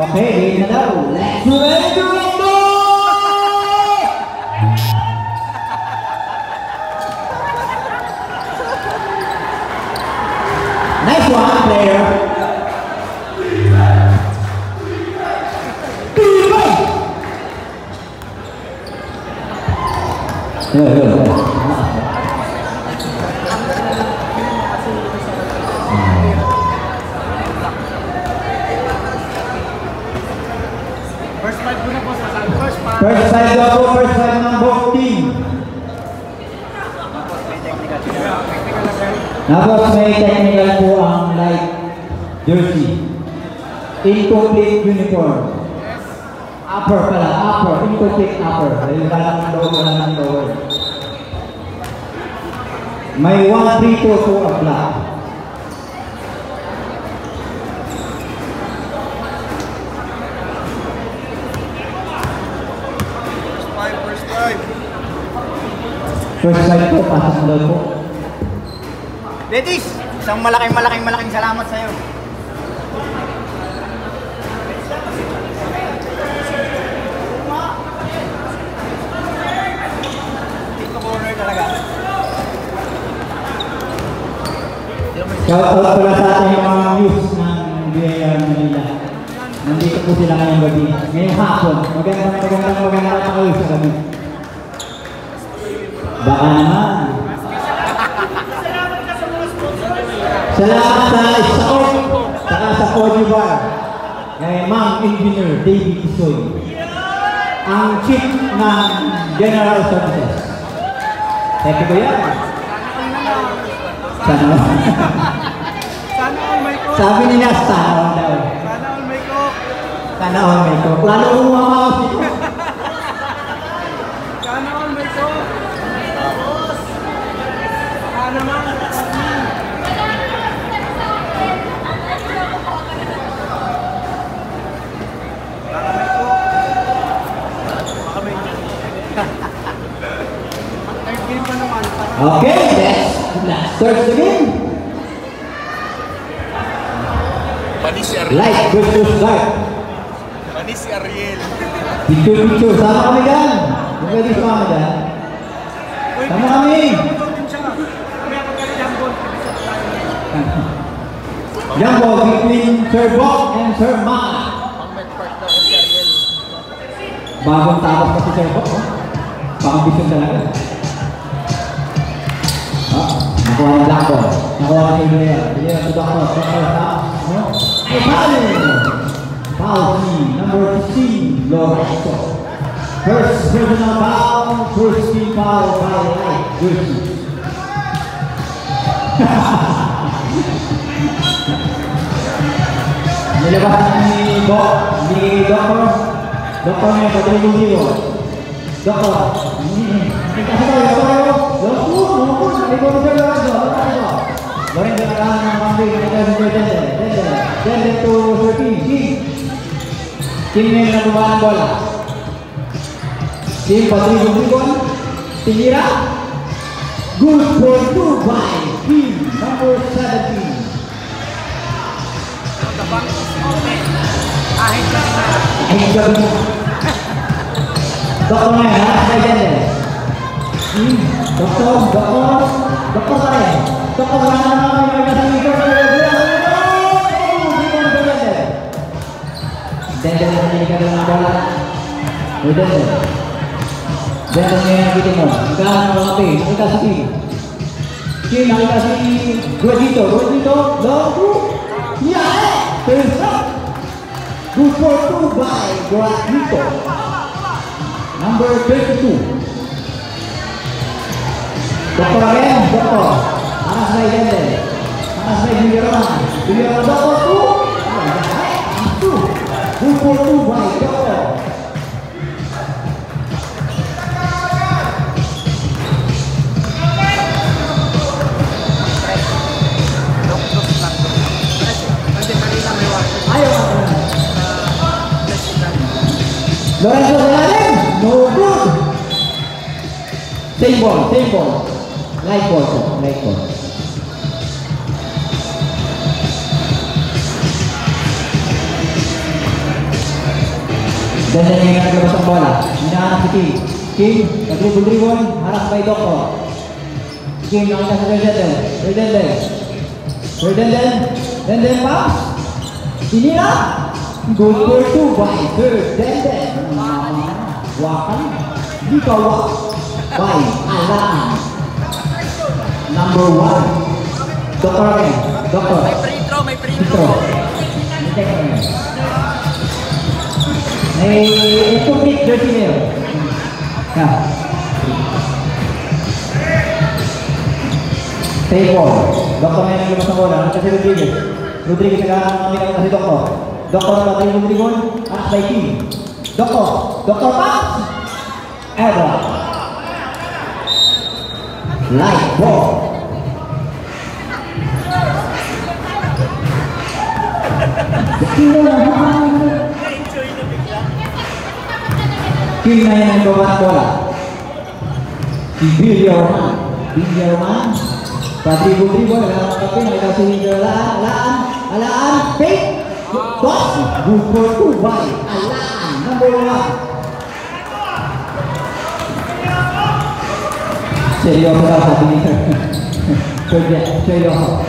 Okay, game na daw. Let's do it! Nice one, player. First side double, first side ng both team. Tapos may technical po ang light jersey. Incomplete uniform. Upper pala, upper. Incomplete upper. Dahil wala ng lower, wala ng lower. May 1, 3, 2, 2 ang black. First side po, pasok na daw po. Ladies, isang malaking salamat sa iyo. Dito corner talaga. Shout out pala sa ating mga news ng BIR Manila. Nandito po sila ngayong gabi. Ngayong hapon. Magandang kayo sa kami. Baka naman. Salamat sa Isaok, saka sa Codivar, kay Ma'am Engineer David Isoy, ang chief ng General Services. Thank you ba yan? Sana all. Sana all may cook. Sabi nila, sana all daw. Sana all may cook. Sana all may cook. Lalo umamaw si cook. Sana all may cook. Baka naman. Okay, let's start the game. Panis si Ariel. Light versus dark. Panis si Ariel. Picture. Sama kami dyan. Kung pwede sumama dyan. Sama kami. Jumbo between Sir Bob and Sir Ma. Bagong tapos pa si Sir Bob. Pang-ambisyon talaga. Nakuha ng black ball. Nakuha ng Hillier. Hillier to Doctor. Foul team number 15, Lorenzo. First personal foul, first team foul by Light Jersey. Nilabas ni Bob, ni Doctor. Doctor niya, patulong dito. Doctor. Kasi tayo. Lorenzo nakahan ng pambay ng Dende to 13. Team name na buwan ng bola. Team Patricio Bicon. Tinira. Good for 2 by team number 17. Ahit gabi mo. Doktor na yan, ha? Kay Dende. Doktor tayo. Doktor na naman yung kasang ito. Dende na nangyayika lang ang bola. Dende na yung mo. Ikaw ang mga nakita si Kim. Kim, nakita si Guadito. Logo. Yeah! Turns up. Good for 2 by Guadito. Number 22. Doktor again, Doktor. Anas na Dende. Anas na Guillermo. Doktor 2. Good for 2 by Doktor. Lorenzo Salarin, no good. Same ball. Light ball. Ganda niya yung naglabas ang bola. Hinahanap si King. King, nag-dribble, harap kay Doko. King, nakita sa Ferdenden. Ferdenden pass. Sinira. Good for 2 by Ferdenden. Wakan. Di kawak. By Alan. Number 1. Doktor again. Doktor. May free throw. May complete jersey na yun. Stay ball. Doktor na yung naglabas ng bola. Ano kasi Rodriguez? Rodriguez nagkakakamit kasi Doktor. Doktor na ba yung dribble? Pass by King. Doktor pass! Ever. Light ball. King na yan ang gawa ng bola. Si Villarman. Padribol-dribol. Alaan. Fake. Toss. Good for 2 by Alaan. Number 1. Seryoso ka sabi ni Sir. Seryoso.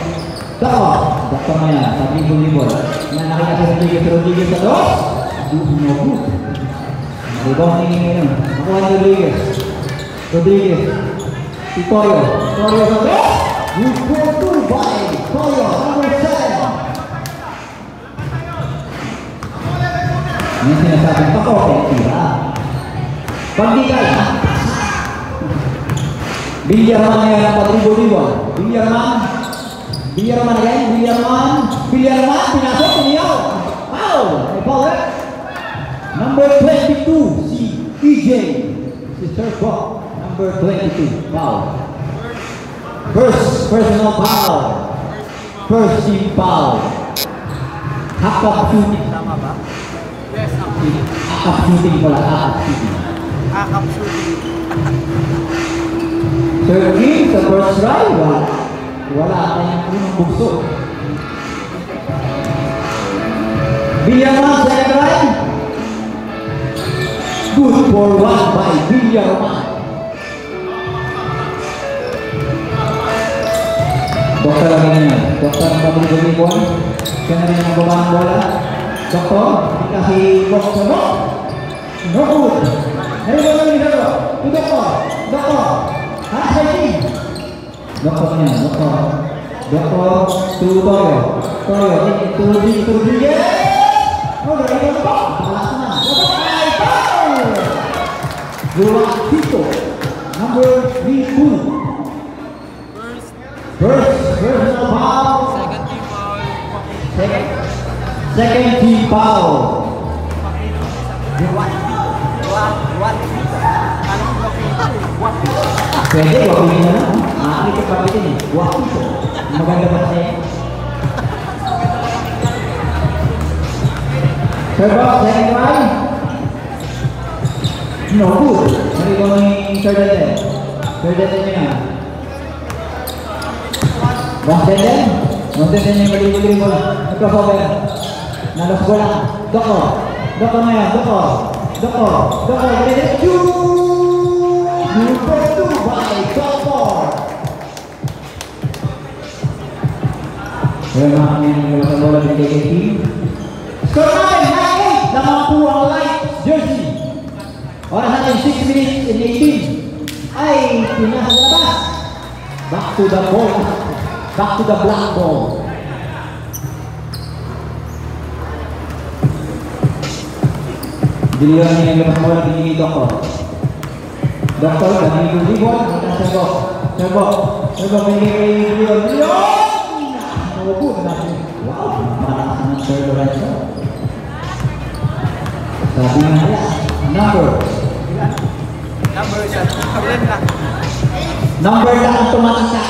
Doktor na yan. Padribol-dribol. Nakita si Rodriguez sa toss. Good. Ibang tingin ngayon. Nakuha ni Rodriguez. Si Toyo sa best. Good for 2 by Toyo. Number 7. Yung sinasabing pakote, tira. Pagdigay. Villarman na yan ang patribol-ribol. Villarman again. Villarman. Pinasok. Piniyaw. Foul. May foul eh. Number 22, si EJ. Si Sir Bob. Number 22, foul. First personal foul. First team foul. Hakap shooting. Tama ba? Yes, Hakap shooting pala. Hakap shooting. Sir King, sa first try, wala tayong unang bugso. Villarman, second try. Good for 1 by Villarman. Doktor lagi niya. Doktor ang pabili-bili-bol. Siya na rin ang baba ng bola. Doktor, dikasih box sa box. No good. Narinig mo yung dalawa. To Doktor. Hati-hati. Doktor niya. Doktor. To Toyo. To Rodriguez. Oh, dari Doktor. Tito, number 32. First personal foul. Second team foul. Pwede, wapin na lang. Ito pabitin eh. Wapin ko. Maganda ba siya? Sir Bob, second try. No good. Narinig ko ni Ferdenden. Ferdenden niya. Ferdenden yung malibol-libol. Nagka-cover. Nalas ko lang. Doko na yan. Doko. Ferdenden. Number 2 by Doko. Kaya mga kami sa bola ng KKT. Score natin, 9-8. Nakaku ang light jersey. Oras natin 6 minutes and 18 ay pinasa sa labas. Back to the ball. Back to the black ball. Dilihan niya yung labas bola ni Doktor. Doktor, nag-ibon. Serbo, may dilihan. Nawapo na natin. Wow, malakas ng servo right shot. Sabi nga nila, number lang ang tumatanda.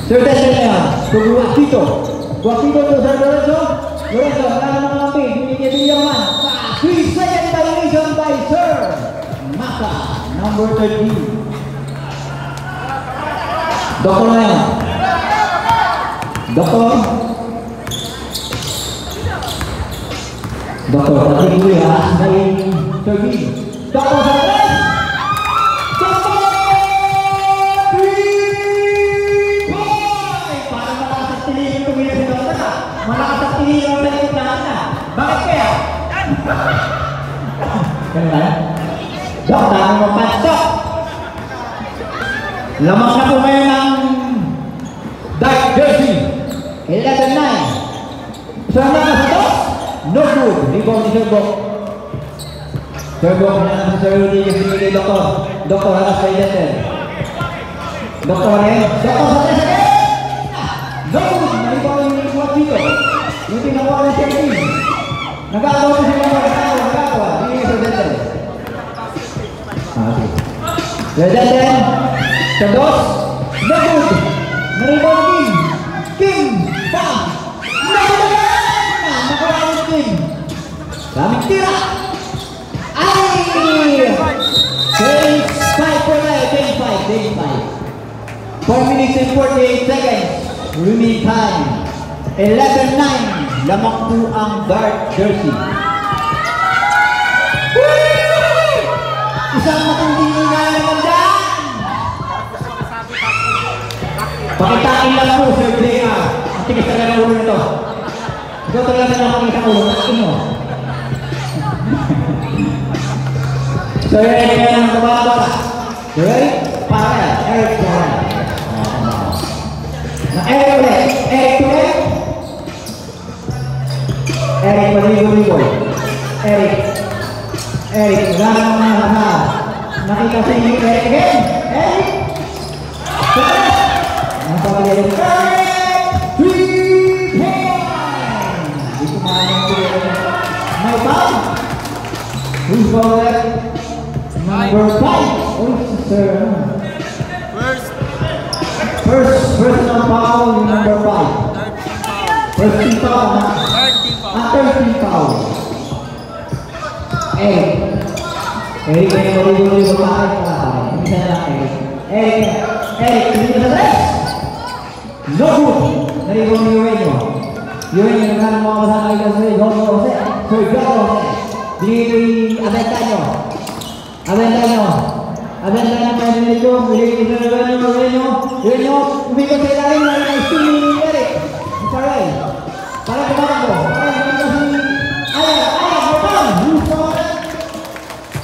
Sir Desmond na yan. Guapito to Sir Lorenzo. Wala naman ang pig. Binigyan Villarman. 3-second violation by Sir Maka. Number 13. Doktor na yan. Doktor, tadi gue ya, dari Sergi. Doktor Sandres. Doktor! 3 point! Para malakas at tiligil yung tumila si Doktor na. Malakas at tiligil yung talikot na na. Bakit kaya? Ganun ba? Dok, dami mo punch, Dok. Lamang na po ngayon ng dark jersey. 11-9. Sama ka sa Dok. No good. Rebound ni Serbo. Serbo, kailangan sa Sir Rudy yung sinigay Doktor. Doktor, halas kay Lester. Doktor rin. Doktor sa tres again. No good. Nalibaw yung rebound dito. Yung tinakuha ng Sergi. Nagagawa ko sila nagagawa. Hindi yung Sir Lester. Okay. Sir Lester. Sa dos. No good. Nalibaw ng King. King. Bam. Daming tira! Ay! Game 5 for life. Game 5. 4 minutes and 48 seconds. Remaining time. 11-9. Lamang po ang dark jersey. Isang matinding nga naman dyan! Pakitain lang po, Sir Blea. Ang tigas na ng ulo nito. Ikaw talaga na makikita ko, nakin mo. So, ready ka ng kababata. Ready? Para, Eric Moran. Na Eric ulit. Eric ulit. Eric, maligo-ligo. Eric. Eric, gano'n mga na. Nakita sa inyo, Eric again. Eric. Ang pagkagaling. Eric! 3 points! Dito maraming tuloy. May foul. Who's going left? Number 5. Oh, sir. First personal foul, number 5. First team foul. Third team foul. Eric. Eric, may maligo-ligo sa akin. Isa na lang, Eric. Eric, hindi ka sa tres. No good. Naligo ni Eugenio. Eugenio, nagkaroon mga kasama kay Jose. Sir Jose. Binigay Aventaño. Aventaño pa rin nito. Binigay sa Eugenio. Umikot sa ilalim na yung steal ni Eric. Saray. Para kumakbo.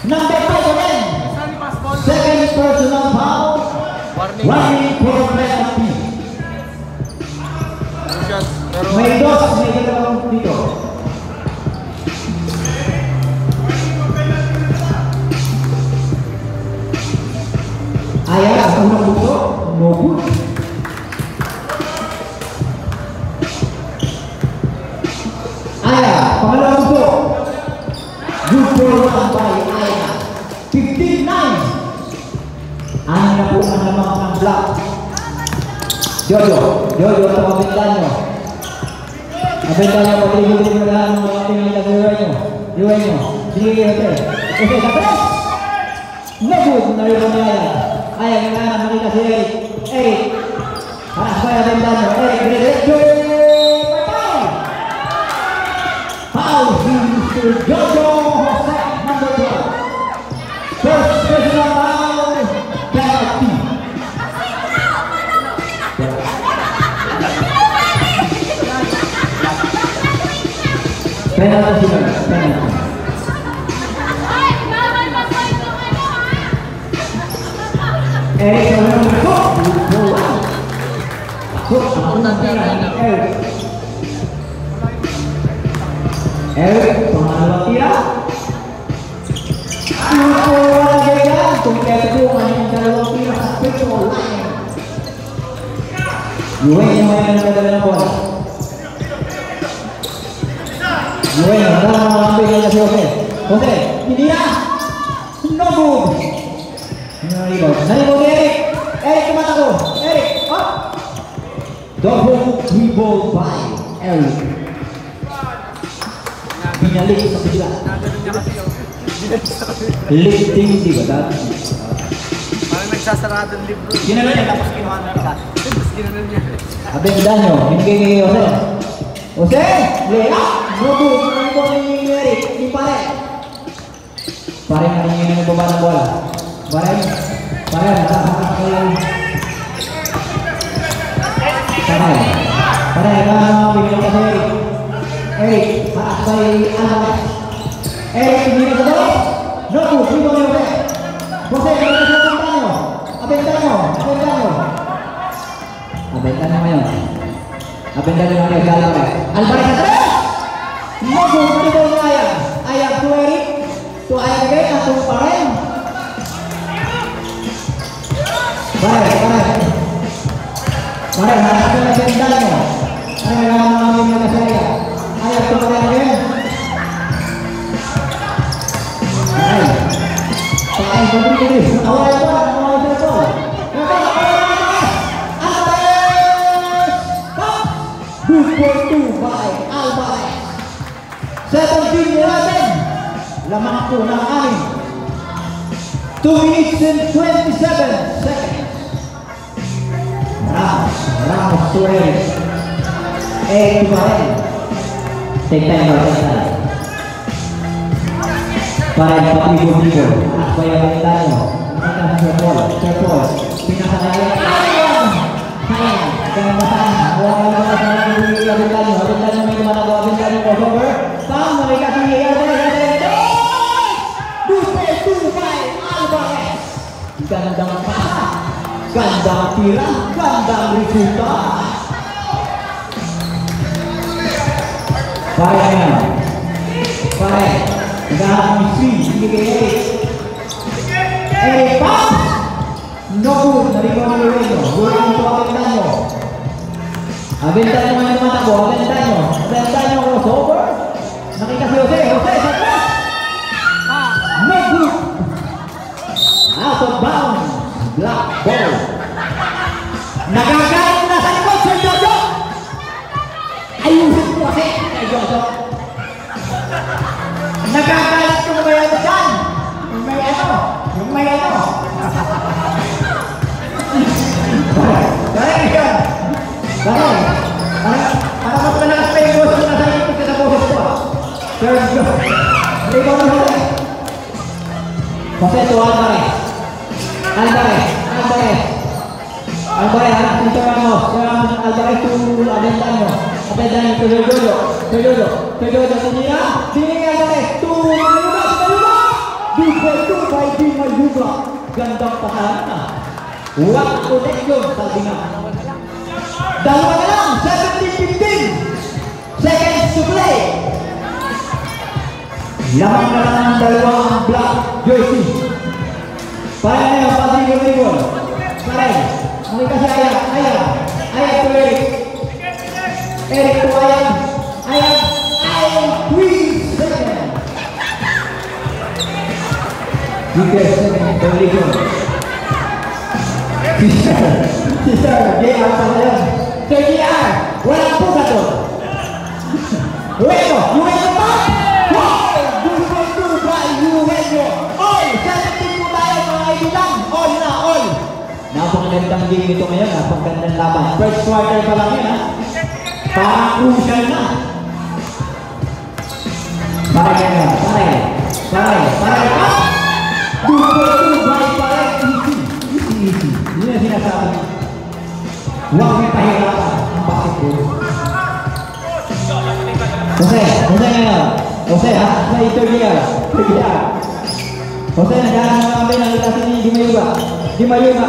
Number 5 again. Second personal foul. Warning for penalty. May dalawang dito. Ayan, ang unang buto, no good. Ayan, pangalawang buto. Good for one by Ayan. 15-9. Ano na po ang namang ng block. Jojo at Aventaño. Aventaño, pag-ibig na lang ng mga tingin na Eugenio. Sige, okay, kapres! No good, narinig niya yan. Ayan, yung kanan, nakita si Eric. Paras ba yung Aventaño? Eric, diretso! Foul! Foul, si Mr. Jojo Jose, number 12. First personal foul, penalty. Penalty. Eric, ang number 2. Eric, pangalawang tira. Wala ganyan. Kompleto ang yung dalawang tira sa picture line. Eugenio ngayon ang nadala ng bola. Eugenio, nadala ng mga pila niya si Jose, hindi na. No good. Nalibaw ni Eric. Eric, tumatakbo. Eric, up. Double dribble by Eric. Binalik sa bigla. Lifting, di ba dati? Parang nagsasaradong libro. Ginanon niya, tapos kinuha na isa. Tapos ginanon niya. Aventaño, binigay kay Jose. Jose, lay up. No good. Nalibaw ni Eric. pare. Pare na ingin ng baba ng bola. Pare, bigyan ka sa Eric. Eric, paas by Alvarez. Eric, hindi na sa bola. No good, dito niyo ulit. Jose, bigyan ka sa Abentano. Abentano ngayon. Abentano ngayon, Alvarez. Alvarez na tres! No good, dito niyo Ayag. Ayag to Eric. To Ayag again, at to Paren. Pare, hanapin na si Abentano. Namin na saya. Ayag to Paren again. Pakai berdiri, awal itu. Buku by Alvarez. 17-11. Lamang po ng anim. 2 minutes and 27 seconds. Ramos to Eric. Eric to Paren. Take time. Para patribo-tribo. At kaya tayo. Kita sa Paul. Pinakalayan. Sayang. Kaya masaan. Wala sa Abentano. Abentano may lumanago. Abentano ko. Over. Pang. Nakika si Bupe by Alvarez. Gandang pasa. Gandang tira. Gandang resulta. Pare. Naghahanap ni Sri, hindi kay Eric. Pass! No good, narigaw ni Reno. Gulang ito Abentano. Abentano ngayon tumatakbo. Abentano crossover. Nakita si Jose sa cross. No good. Out of bounds. Black ball. Nagagalit na sa likod si Jojo. Ayusin ko kasi kay Jojo. Nagagalit yung may ano dyan. Yung may ano. Para magpalakas pa yung boses na sa ikot sa boses ko. Sergio. Hindi ko na huli. Jose to Alvarez. Anak nito Ramos. Alvarez to Abentano. Abentano to Jojo. Tinira Alvarez to Mayuga. Bupe by Di Mayuga. Gandang pakalan na. What connection, sabi nga. Dalawa na lang, 17-15. Seconds to play. Lamang na lang ang dalawang black jersey. Para ngayon, patribo-tribo. Pare, nakita si Ayag to Eric. Eric to Ayag. 3 seconds. Because second collision. Sir, JR pa na yun. Sir JR, walang pusa to. Uweno pa! Wow! Bupe by Uweno. All! 17 po tayo mga kaibigan. All na, all! Napakagandang game ito ngayon, napakagandang laban. First quarter pa lang yun, ha? Parang crucial na. Pare pa! Bupe by pare. Easy. Yun ang sinasabi. Huwag may pahirapan ang basketball. Jose ngayon. Jose, ha? Sa third year. Jose, naghahanap na kami ng itasin ni Di Mayuga.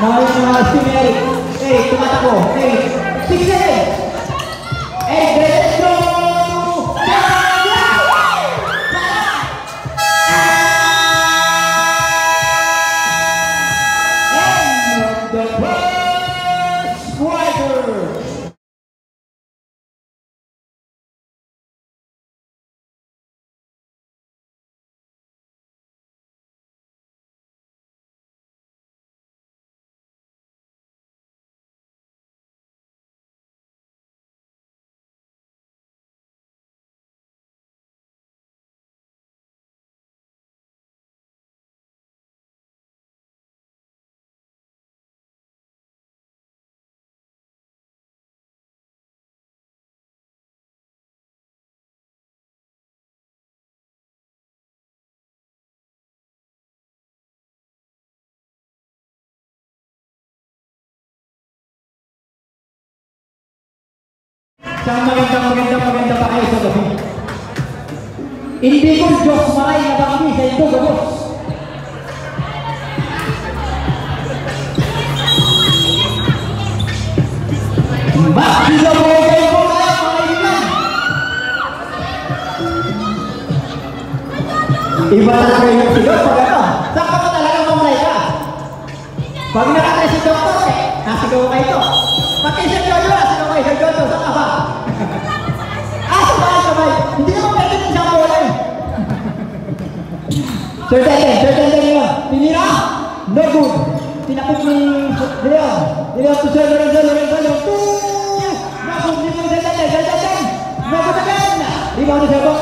Nakalit na si Eric. Eric, tumatakbo. Eric, 6-7. Eric, let's go! Saan maganda pa kayo sa gabi. Hindi ko Diyos maray na banggi sa ito, gabos. Bakit na mo kayo po kaya mga ilan? Iba na kayo yung silot pag ano? Saan ka pa talagang mamlay ka? Pag nakatay si doktor nasigaw ka ito. Pag-isip ka nyo, nasigaw kayo sa doktor, saan ka ba? Sabay. Hindi naman pwede ng isang bola eh. Sir Tenten yun. Pinira? No good. Tinakot ni Leon. Leon to Sir Lorenzo. No good. Sir Tenten. No good again. Rebound ni Sir Bok.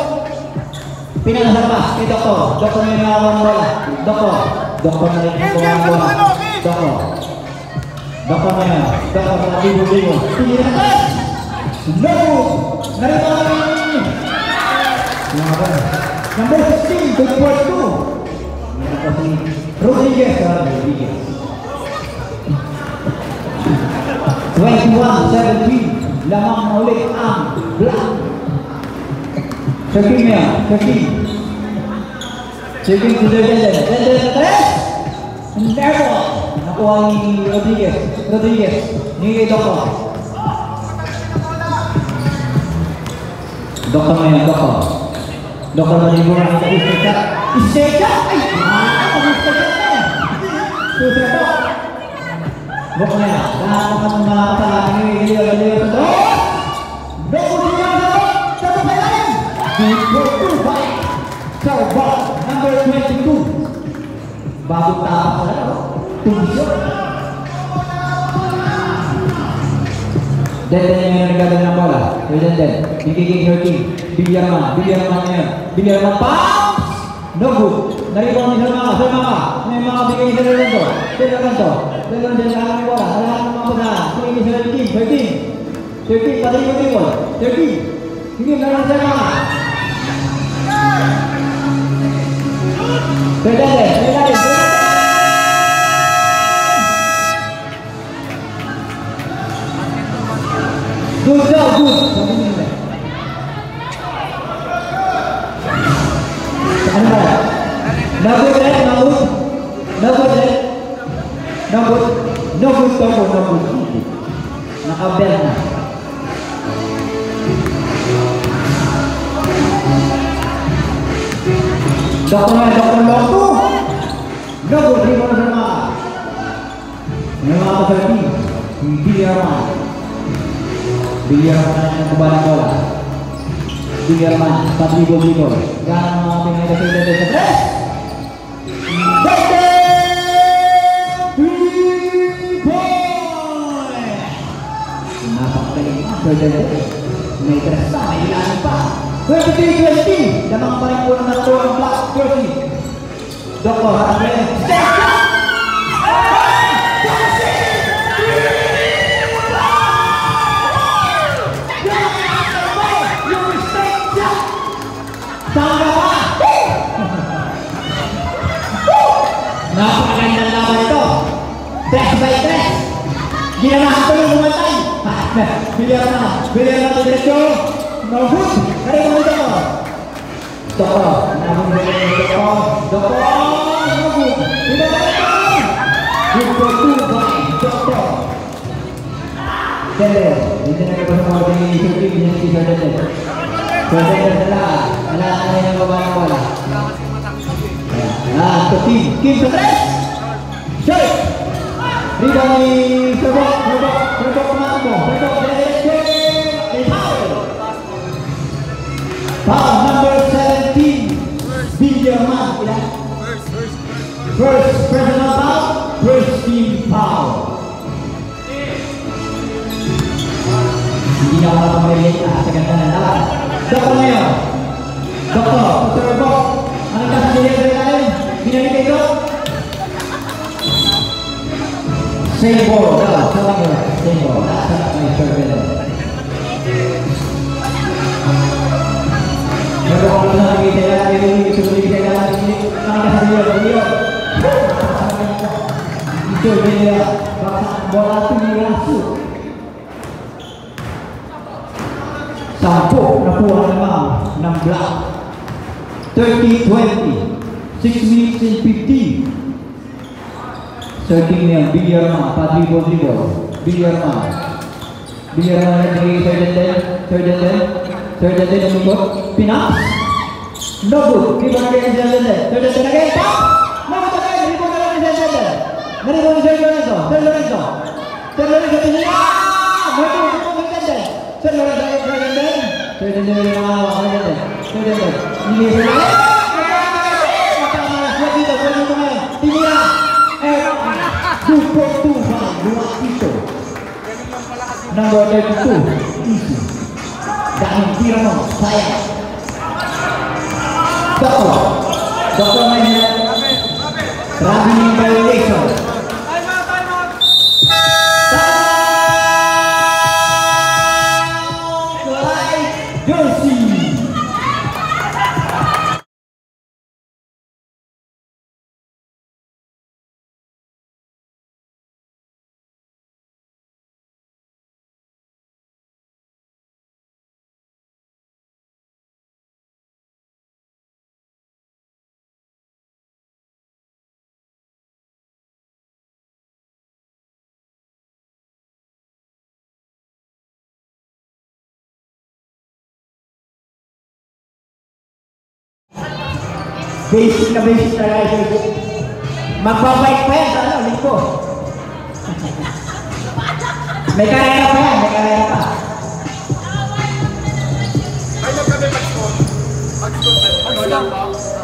Pinanasal pa kay Doktor. Doktor na yung nawawang bola. Doktor na rin yung nawawang bola. Doktor na yun. Doktor na libo. Pinira na. No good. Narito number 16, good for 2. Rodriguez. 21-17. Lamang na ulit ang Black. Checking niya. Checking to the Denden sa 3. And there nakuha ni Rodriguez. Ni Doktor. Doktor na yan, Doktor na libo na ang Isteka! Ay! Isteka na yan! Suseto! Doktor na yan. Lahat naman ng mga kasalaki ni Galileo sa to. Doktor na yan! Sato sa yan! Good for 2-5. Sarba, number 22. Bagong tapak sa laro. Tumisyon. Denden yung nagagawin ng bola. Denden. Higiging 13. Bilyaman na yan. Bilyaman pa! No good. Naribang ni Sir Mama. May mga bigay sa Lorenzo. Lorenzo ng bola. Alahan ng mga pasahan. Sige sa 13. 13. Patay ko din mo. 13. Sige na lang Sir Mama. Sir Denden. Good. Ano ba? No good. Nakabel na. Doktor Loko. No good. Di mo na sama. May mga kasalaki. Bilyaman na yung kubalang bola. Bilyaman, 4-libo. Gano'n mga pinay na sila sa 3. Napakagaling na, Sir Denden. May 3 pa, may ilan pa. 23-20. Lamang pa rin po na nato ang Black jersey. Doktor, harapin. Napakagandang laban ito. 3-by-3. Ginanahan ko yung umantay. Bilyaman na diretso. No good. Kaya mo ito ko. Doktor. Doktor. No good. Bilyaman. Good for 2-by Doktor. Denden. Hindi na ito sa mga pinag-isip si Sir Denden. Sir Denden na rin ang baba ng bola. To Kim sa 3. Shoot! Rebound ni Serbok tumatakbo. Foul number 17. Bilyaman. First personal foul. First team foul. Hindi na ako nakapamilya sa ganda ng laban. Doktor ngayon. Doktor, Serbok. Ang kasasilihan sa ilalim. Binalik ito. Same ball. Same ball. Nasa may Sherville. Meron ako na nakikita natin. Isulit ka natin. Ang kasasilihan. Sherville. Bakit bola ito ni Rasu. Sampo nakuha naman ng black. 30-20. 6 minutes and 15. Serving niya, Villarman, pa-dribble. Villarman. Villarman nagbigay third and then, umikot. Pinas. No good. Give on again, third and then again. No good again. Rebound na lang ni third and then. Naribon ni Sir Lorenzo. Sir Lorenzo, pinila. No good. Sir Lorenzo, third and then. Third and then. Hindi sila. Timira. Super 2-1. Luakito. Number 32. Easy. Dahil tira mo. Sayang. Doktor main. Rabi ni violation. Time out. Jersey. Basic talaga ito. Magbabike pa yan sa lingko. May karera pa yan, Ay, kami mag-score.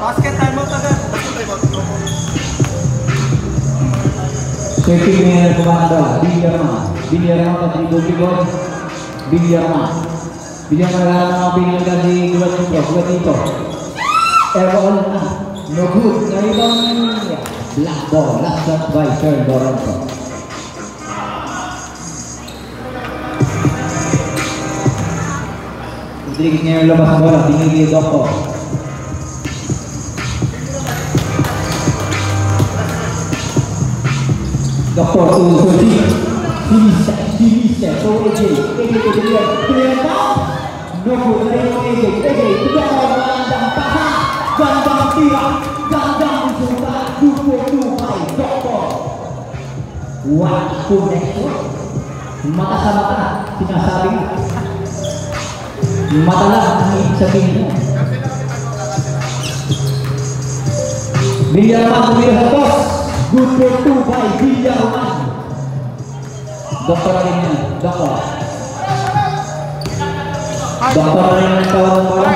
Basket time out agad. Checking niya yung kumanda. Villarman ka dribble. Villarman lahat ng mga pinagdag si Gulat dito. Airborne na. No good. Naribang black ball. Last shot by Sir Lorenzo. Rodriguez niya yung labas ng bola. Tinigil Doktor. Doktor to Silisa. So AJ. Clear down. No good. Naribang AJ. Doktor magandang pasa. Gandang tira, gandang suka, 2-4-2 by Doktor. What connection? Mata sa mata, sinasabi nga. Mata lang ang ibig sabihin mo. Villarman tumira sa toss. 2-4-2 by Villarman. Doktor rin yan, Doktor. Doktor rin ang tawag ng bola.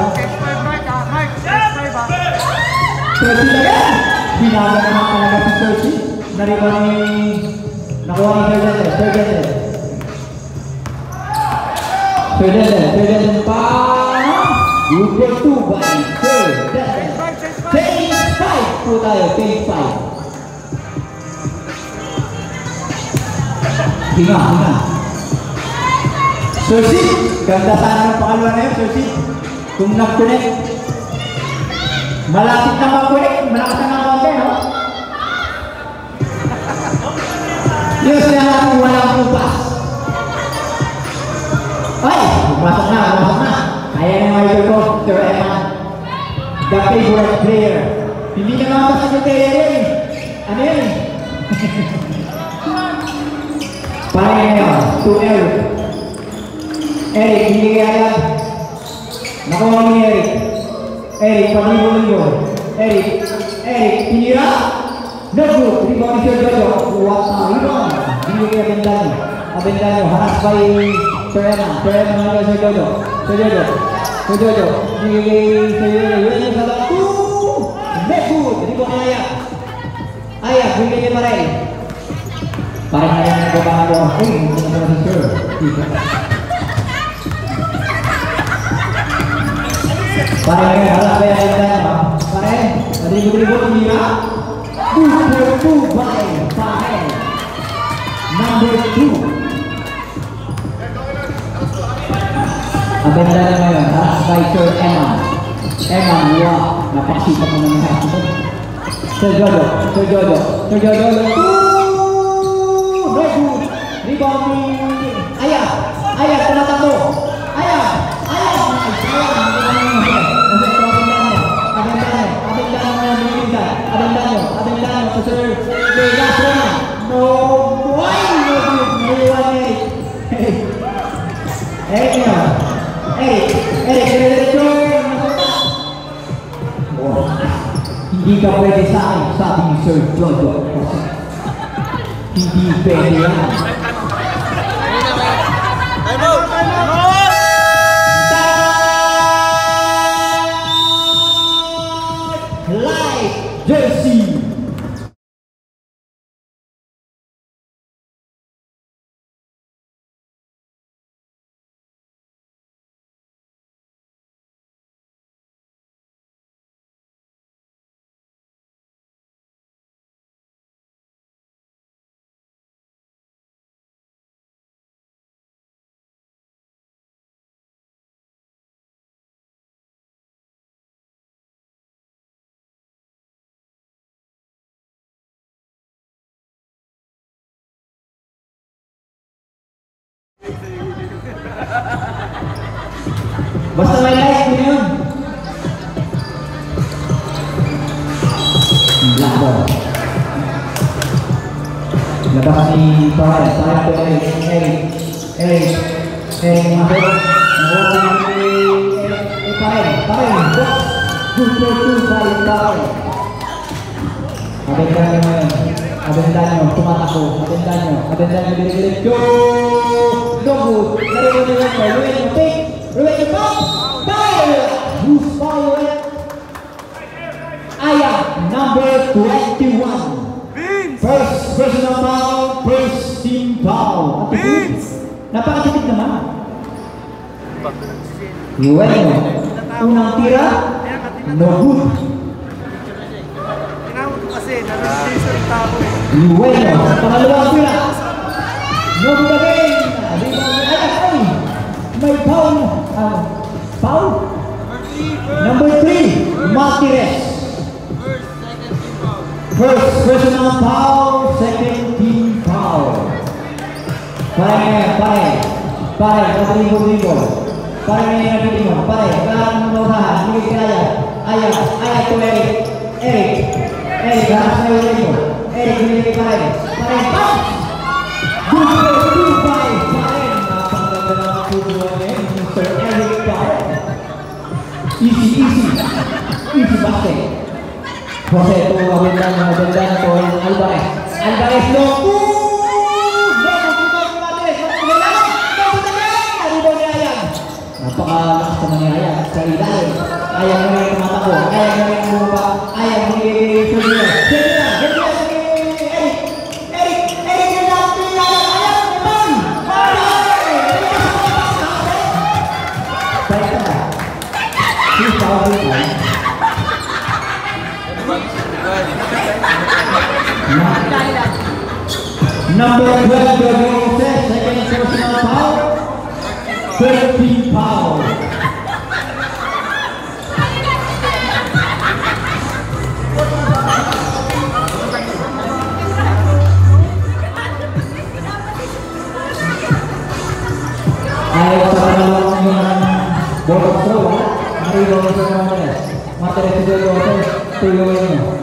Percy na yan! Binaga naman talaga si Percy. Nakuha ni Ferdinand pa! Good for 2 by Ferdinand. Phase 5 po tayo, phase 5. Hinga. Percy, ganda sana ng pangalawa na yun, Percy. Kung nag-connect. Malapit na mag-connect, malakas na konti, no? News na natin walang pupas. Ay! Pumasok na. Kaya na mga idol ko, Sir Eman. The favorite player. Hindi na mga basta yung player yun. Ano yun? Parang ngayon, to Eric. Eric, hindi kaya. Nakuha ni Eric. Eric, pag-ibon. Eric, tinira. No good. Rebound ni Sir Jojo. What a rebound. Hindi kaya Avendaño. Hanas by Sir Eman na Sir Jojo. Hindi kaya Sir Jojo. Yun yung salang. No good. Rebound ni Ayak, bigay ni Marel. Parang na yung nagbabahan ko. Hindi na si Sir. Parang ngayon, halas ba yan tayo? Parang, madribot niya. 2-4-2 by Pahel. Number 2. Abenda na ngayon, halas by Sir Eman. Napakasipa mo na nga. Sir Jojo. No good. Rebound ni Ayak, tumatakbo. Ayak, to sir. Okay, last round. No, why? No good. Naiwan Eric. Eric nyo. Eric, diretso. Oh, hindi ka pwede sa akin, sabi ni Sir Jojo. Hindi pwede yan. Time out! Live jersey. Basta may like mo yun. Black ball. Labas ni Parel. Parel to Eric. Mabot. Nawala ni Parel. Good for two. Parel. Abenda nyo. Tumatako. Abenda nyo. Bilig-bilig. Go! No good. Ruin yung pick. Ruin yung pop. Foul! Who's foul? Aya, number 21. First personal foul, first team foul. Napakatipid naman. Bueno, unang tira, no good. Tinawag ko kasi, narinig sa tao eh. Bueno, pangalawang tira. No good again. May foul. Foul? Number 3, Martinez. First personal foul, second team foul. Pare, ribo. Pare, kailangan mo naunahan. Hindi kaya. Ayah to Eric, harap na yung ribo. Eric, hindi pare. Pop! Good for 2-5. Pare, napakaganda ng tubuan niya. Mr. Eric Pare. Easy basket. Jose, ito maganda na ito Alvarez. Alvarez no. Napakalakas naman ni Ayan. Sa ilalim. Ayan na rin tumatakbo. Ayan na rin bumaba. Ayan na rin Sergio. Eric, yung natin yung Ayan, naman. Balik ka na. Please, tawag dito. Number 12, Jose, second personal foul, third team foul. Ayaw sa panalawang yung bottom throw, marigaw sa Martinez. Martinez si Jose, tuyuin mo.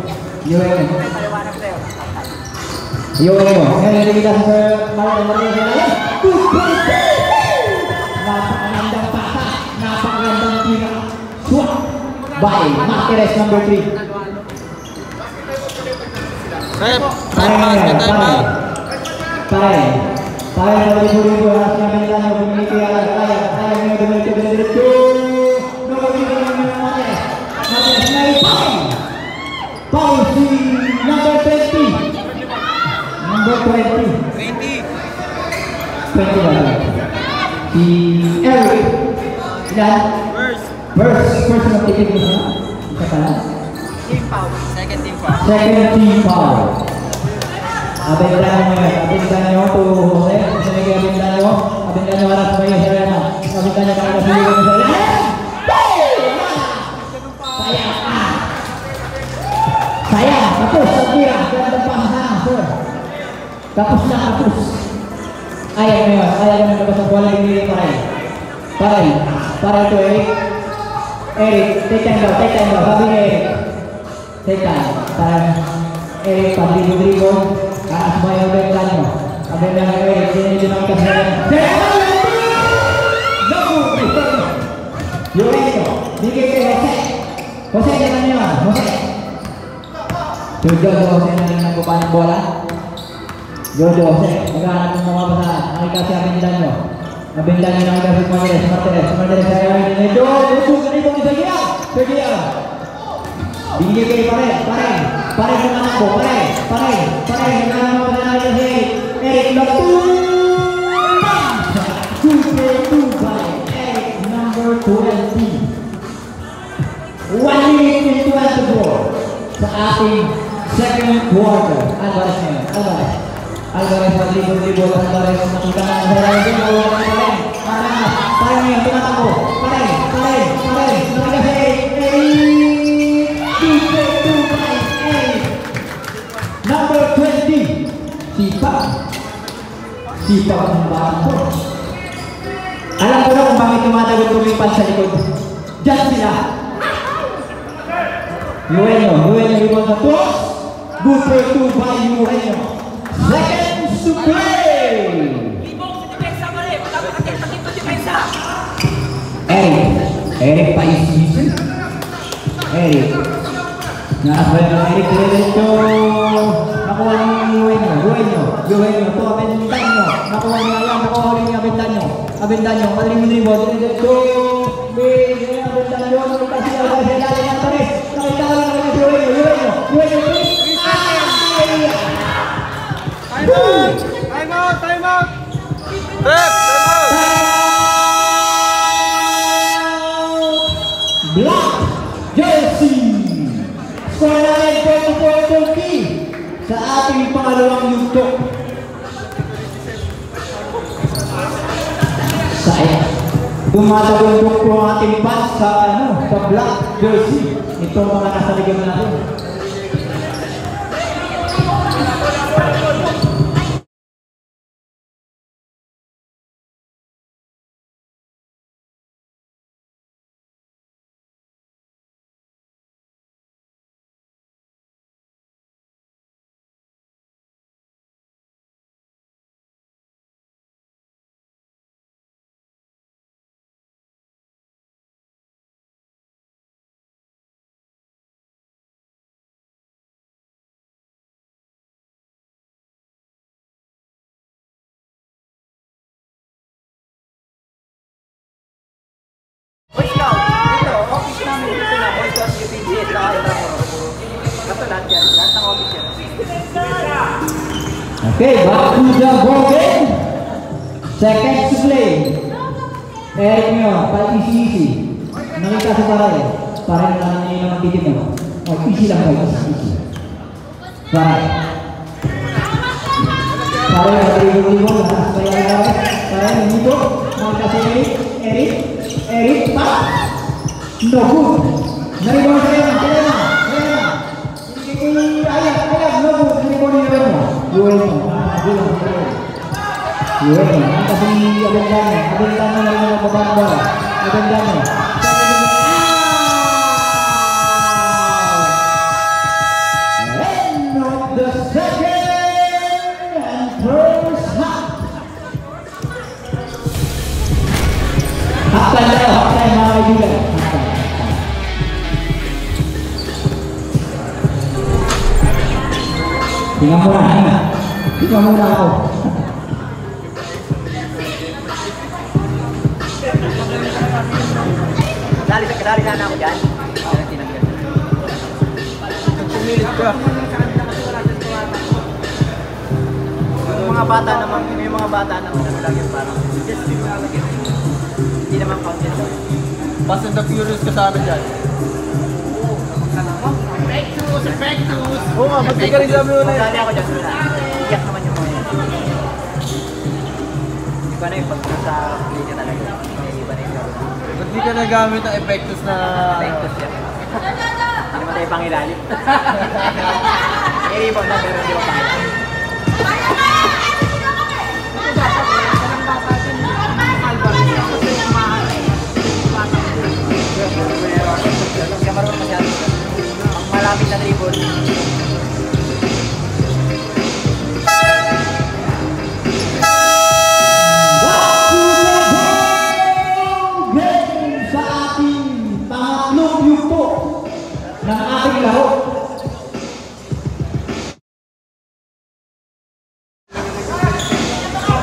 Ngayon kita sa Martinez. Napakagandang pasa, napakagandang tira. Swat by Martinez number 3. Pare na ribu-ribu harus namin lang yung bumiliki kaya nyo dumiretso. No, Martinez na foul si number 20. Number 20 si Eric. Ilan? First na titig mo na. Isa pa lang. Second team foul. Abendano to Jose. Sinigay Abendano harap sa iyo, Serena. Abendano para sa iyo, Serena. Sayang, tapos sa tira. Ganda pa sana, sir. Tapos. Ayaw mo labas ang bola yung Pare to Eric, take time daw. Sabi ni Eric. Take time. Pag-dribble. Kanas mo yung benta nyo. Kabila ng Eric. Sinigil ng kasi. Llorento. Bigay kay Jose. Jose, gano'n nyo. Jose. Jojo, Jose na rin nagkupa ng bola. Jojo, Jose. Maghanap ng mga basa. Nakikasi abindan nyo. Abindan nyo nakikasi Martinez. Martinez ay medyo. Jojo, ganito ni Sergio. Bigay kay Pare. Pare naman ako. Pare. Naghanap mo na natin si Eric Lopez. Super 2 by Eric number 20. 1 minute and 24 sa ating second quarter. Alvarez ngayon. Alvarez mag-dribble. Alvarez nakita na sa rin. Pare ngayon. Tumatakbo. Pare. Nakita si Eric. Super 2 by Eric number 20. Sipa ang bata ko. Alam ko na kung bakit tumatagot kumipan sa likod. Diyan sila. Eugenio rebound na to. Good for 2 by Eugenio. Seconds to play. Eric pa isisi. Eric. Nakasabay ng Eric diretso. Nakuha ni Eugenio. To abindan nyo. Nakuha niya yan. Nakuha rin niya abindan nyo. Madaling mo dribble. Diretso. Abindan nyo. Nakita siya. Nakita niya Torres. Nakita si Eugenio. Time out! Black jersey. Score namin 44-30 sa ating pangalawang yugto. Sayang. Tumatagundok po ang ating pass sa black jersey. Itong mga nasa ligam natin. Okay, back to the ball game. Seconds to play. Eric nyo, easy. Nakita sa Pare. Pare na lang nyo naman titin mo. Easy lang ba? Easy. Pare, nag-dribble. Pare, dito. Nakita si Eric, pa. No good. Naribon sa kaya na. Ayat, no good. Naribon ni Eugenio. Kasi abindan mo na rin ang babanda. Abindan mo. End of the second and first half. Halftime mga kaibigan. Tingnan mo na ako. Kadali sana ako dyan. Pumilit ka. May mga bata naman lagi parang hindi naman content. Fast and the Furious ka sa amin dyan. Effectus! Oo nga, ba't ka rin sabi mo na yun? Kadali ako dyan. Iyak naman yung mga yun. Iba na yung pagpunta sa play niya talaga. Iba na yung ba't di ka nagamit ang Effectus na... Effectus yan. Hindi mo tayo pangilalim. Iba na pero hindi mo pangilalim. Kaya marunong masyado. Ang malapit na dribble.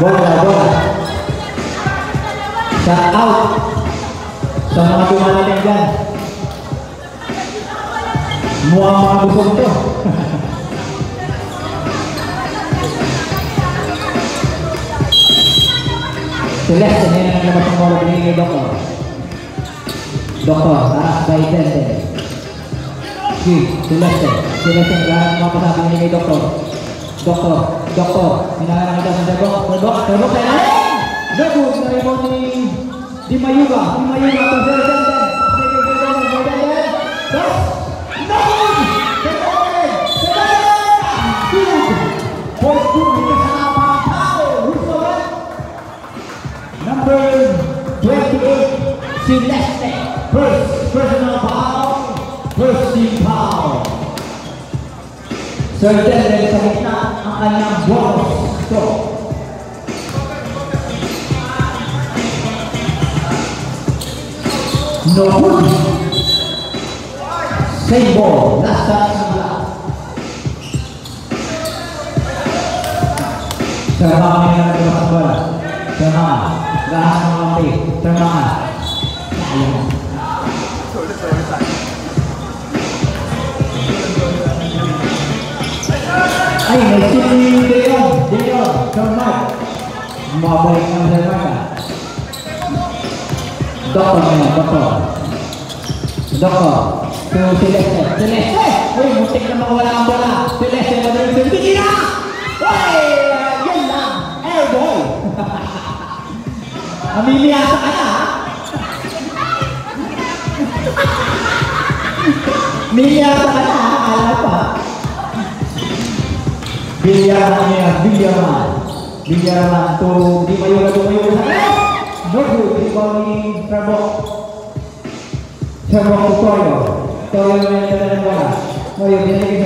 Bola. Shut out. Sa mga dumalating dyan. Mukhang mga busog ito. Celeste, yan ang labas ng bola binigay Doktor. Doktor, taras by Tenden. Celeste ang lahat ng mga pasabi binigay Doktor. Doktor, hinahanap kita sa Terbok sa ilalim! Nabus na rin mo ni Di Mayuga to Tenden. Number 28, Celeste. First personal foul. First team foul. Sir Tenden sa gitna ang kanyang bonus score. No good. Same ball. Last time sa black. Sama kami na nagulak ang bola. Sama. Lahat ng kampi. Sama. Sayang. Ay, may si Deon. Sharmak. Mabalik ng Sharmak. Doktor. So, Celeste. Uy, muntik na makawala ang bola. Celeste, madaling Celeste. Hindi na! Uy, yan lang. Airboy. Amiliasa ka na, ha? Amiliasa ka na, ha? Alam pa. Bilyaman to Di Mayuga sa akin. No good, rebound ni Terbok to Toyo. Toyo na yung dala ng bola. Toyo, dinigay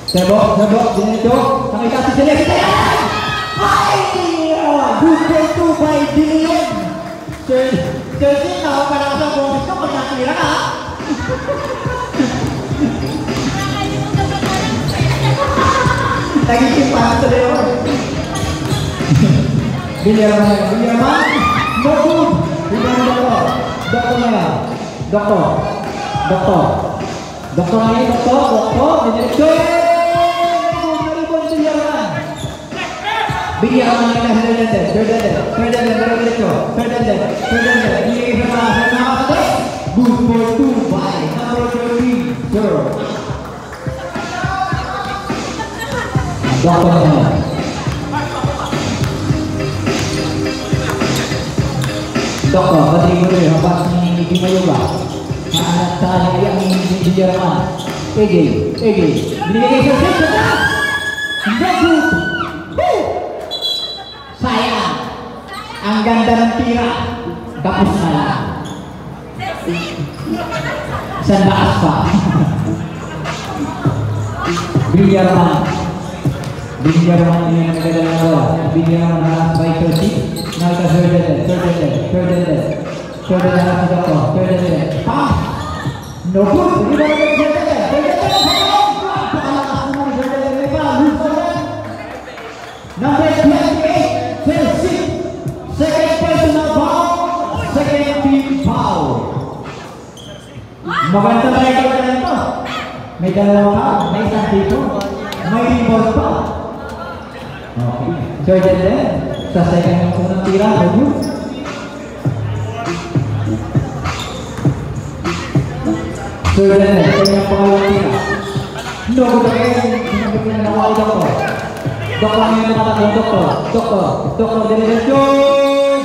Terbok, dinito. Nakita si Celeste. Ay! Good play to by Dilion. Celeste, nakapala ka sa boses ka pag nakira ka. Nagiging paano sa Leon. Bilyaman. No good. Doktor na yan. Doktor na yan. Dinirito. Naribon si Bilyaman na yan. Ferdinand. Hindi ka sa good for 2 by number 13. Sir. Doktor na yan. Doktor, pati ko rin, habas ni Di Mayuga. Naanat sa kanya ang Bilyaman. Egay. Binigay sa sensya na! Good! Sayang! Ang ganda ng tira. Tapos na lang. Sandaas pa. Bilyaman niya ang nagdala ng bola. Bilyaman halas by 30. Nalika Ferdinand harap si Doktor. No good. Number 28, Chelsea. Second personal foul. Second team foul. Maganda na ito na ito. May dalawang foul. May isang dito. May rebound pa. Okay. Ferdinand. Sa second yung unang tira, no? Ferdinand, kanyang pangalawang tira. No, sinabi ko na nawali Doktor ngayon nakatakong Doktor, Denilio.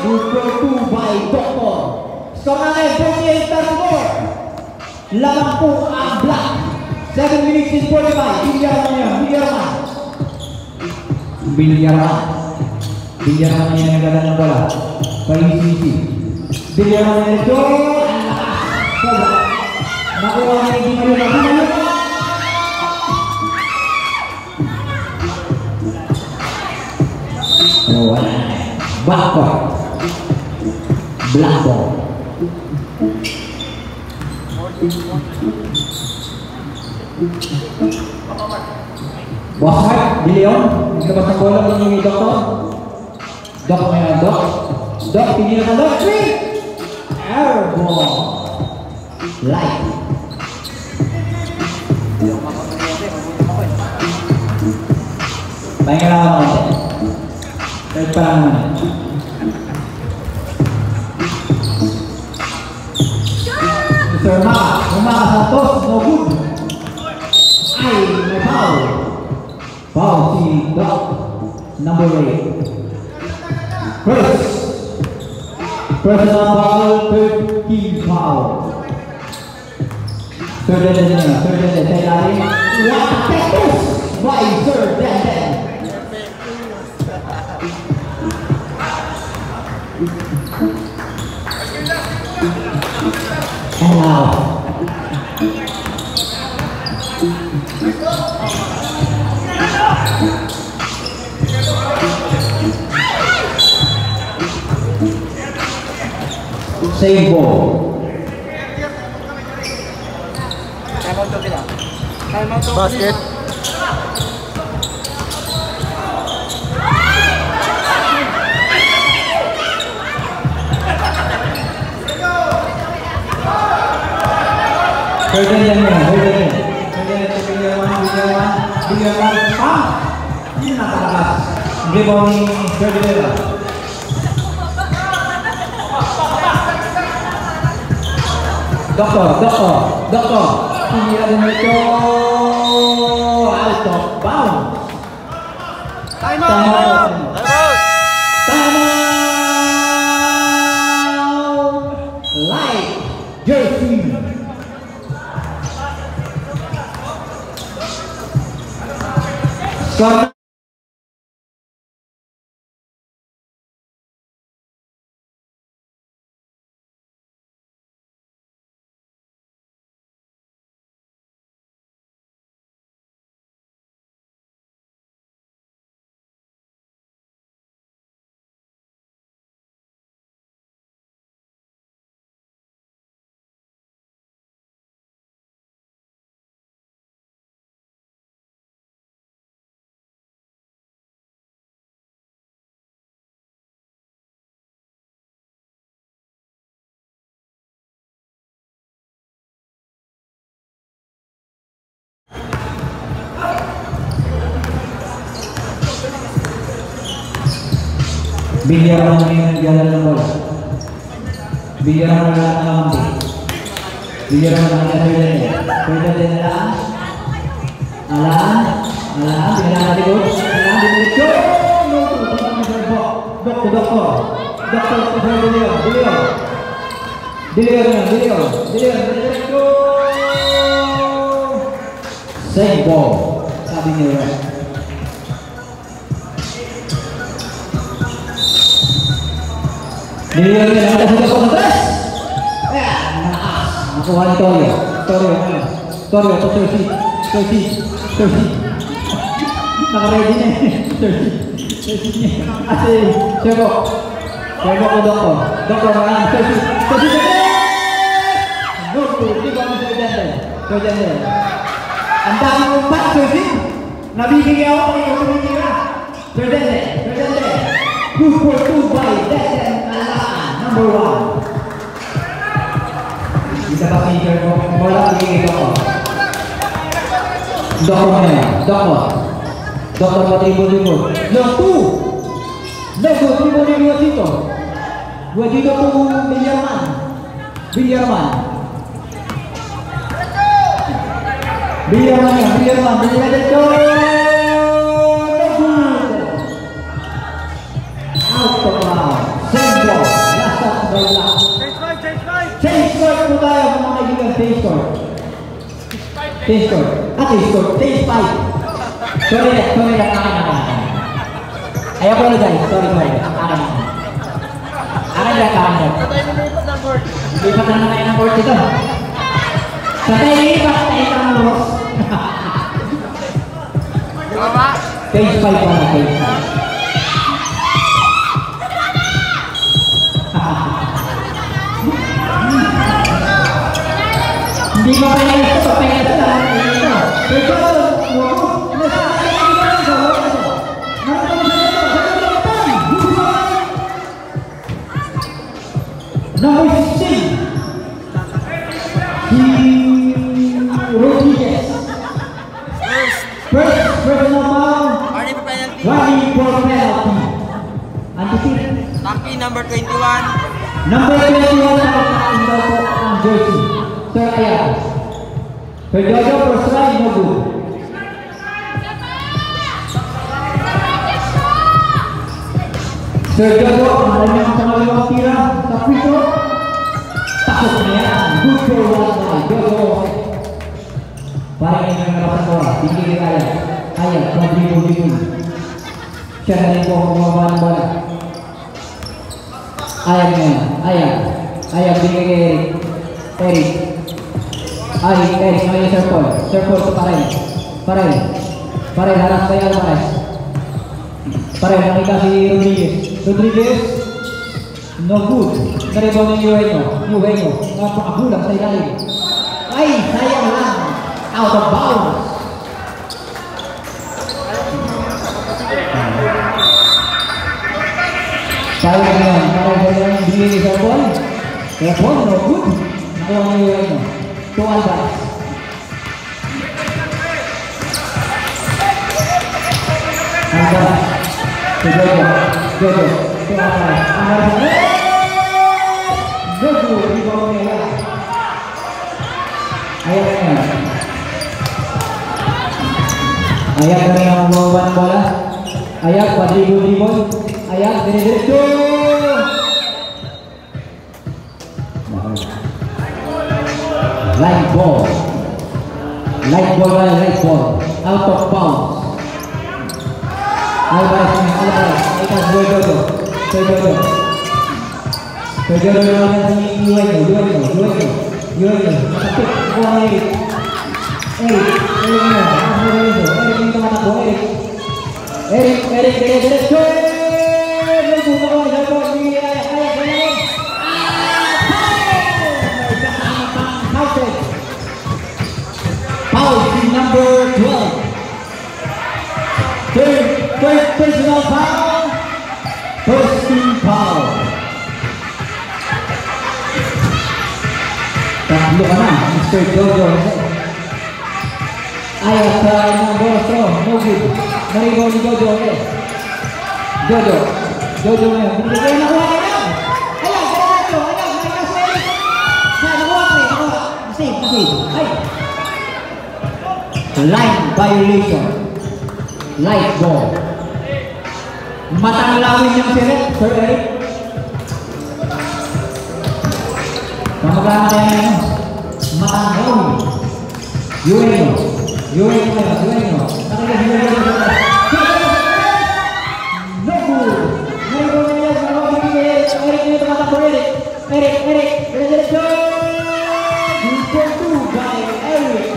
Good for 2 by Doktor. Score na ngayon, 28-34. Lamang po ang black. 7 minutes and 45. Bilyaman niya nagdala ng bola. Paisisi. Bilyaman niya ito. Nakuha niya yung Di Mayuga. Backcourt. Black ball. Boss Mark, Di Leon. Naglabas ng bola ng Doktor. Doc ngayon, Doc. Doc, pinili ka, Doc. 3! Airball. Light. Pahinga lang ako konti. Third pa lang naman. Mr. Maka Santos, no good. Ay, may foul. Foul si Doc. Number 8. Personal foul, 13 foul. Sir Denden, sa ilalim. What a Texas by Sir Denden. And now. Save ball. Basket. Bigyan yan. Ini nakalakas. Rebounding Ferdinand. Doktor. Pinira din ito. Out of bounds. Time out! Light jersey. Score. Bigyan mo ng jalan ng bola. Bigyan mo ng lahat ng mampi. Bigyan mo ng Ferdinand. Ferdinand alaan. Bigyan natin ko. Doktor, Dilio. Save ball. Sabi ni Rep. Dilio ada satu kontes. Nakuha ni Torio. Torio atau Tosi. Naka-ready na Tosi. Asik. Sebo ko Doktor. Doktor makan Tosi. Di bawah Sojande. Ang dami mong pat, Tosi. Nabibigyan ako kayo tumitira. Sojande. Good for 2 by Denden. Number 1. Bisa pa feature ko. Bola bigay ko. Doktor patribol. No 2. No tribol dito. Dua dito po Villarman. Bigyan dito. Out of bounds. Send ball. Last up by last. Change court po tayo mga kaibigan. Change court. Change 5. Sorry lang. I apologize. Sorry. Akin lang. Lipat na kayo ng court dito. Lipat ng Ross. Change 5 pa na. Hindi mo pa yan ito, pahinga sa lahat ng ito. First personal foul. Warning for penalty. Warning for penalty. Undefeated. Taki number 21. Number 21 ang daw po ang jersey. Sir Ayan. Sir Jojo, first try, no good. Sir Jojo, ang kanyang pangalawang tira sa piso. Takot na yan. Good for one try. Jojo. Parang yung nangarapan ko. Hindi kaya Ayan. Ayan, dribble. Siya na rin po ang bumaba ng bola. Ayan ngayon. Ayan, bigay kay Eric. Eric, ngayon Sir Paul. Sir Paul, Parel, harap tayo Alvarez. Parel, nakita si Rodriguez. No good. Naribaw ng Eugenio. Napakagulang sa ilalim. Ay, sayang lang. Out of bounds. Sayang ngayon. Parel, bigay ni Sir Paul. Sir Paul, no good. Nakuha ng Eugenio. To Alvarez. Alvarez. To Jojo. To Alvarez. Jojo, rebound niya. Ayan na rin ang bumaba ng bola. Ayan, padribol. Ayan, dire-diretso. Light ball. Out of bounds. Alvarez. Ikas Jojo. Jojo naman si Eugenio. Nakapit. Kuha na Eric. Eric, diretso. Foul number 12. Third personal foul. First team foul. Tatlo ka na, Mr. Jojo. Ayaw sa number 4. No good. Naribaw ni Jojo ulit. Jojo ngayon. Binigay na kuha ka lang. Ayaw, nakuha. Save. Line violation. Light ball. Matang lawin yung siret, Sir Eric. Kamagana kaya ngayon. Matang lawin. Eugenio. No good. Eric.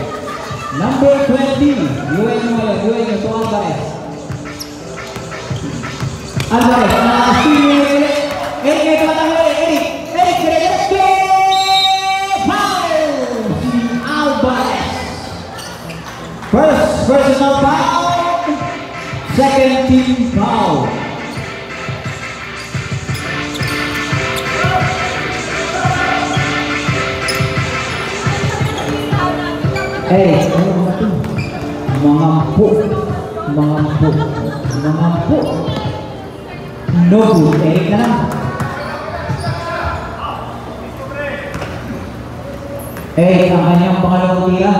Number 20. Eugenio to Alvarez. Eric, Alvarez. First personal foul. Second team foul. Mengampu. No good. Eric na lang. Eric ang kanyang pangalawang tira.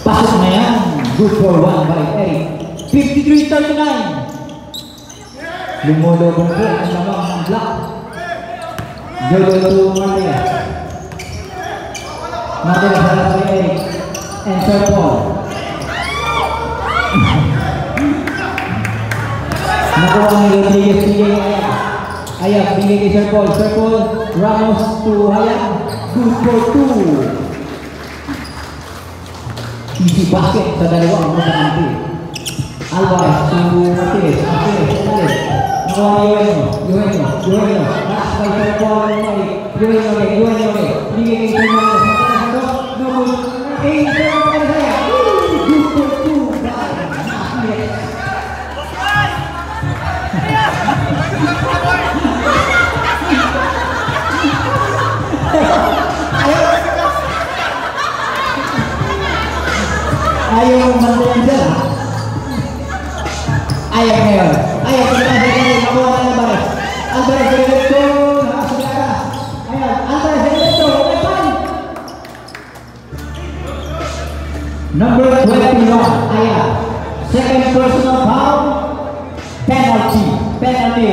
Pasok na yan. Good for one by Eric. 53-39. Lumulobong po ang lamang ng block. Jojo to Maria. Maria para kay Eric. And Sir Paul. Nakuha ni Rodriguez, bigay kay Ayan, bigay kay Sir Paul. Ramos to Ayan. Good for two. Easy basket sa dalawang magkakampi. Alvarez to Martinez. Nakuha ni Eugenio. Taas kay Sir Paul. Eugenio. Bigay kay Sir Paul. No good. Sir Paul kaya. Good for two. Ayaw mantayan dyan, ha? Ayaw ngayon. Ayaw, pagkakasal kayo, makuha na Alvarez. Alvarez, diretso, nakasagara. Ayan, Alvarez, diretso, open. Number 21, ayan. Second personal foul, penalty. Penalty.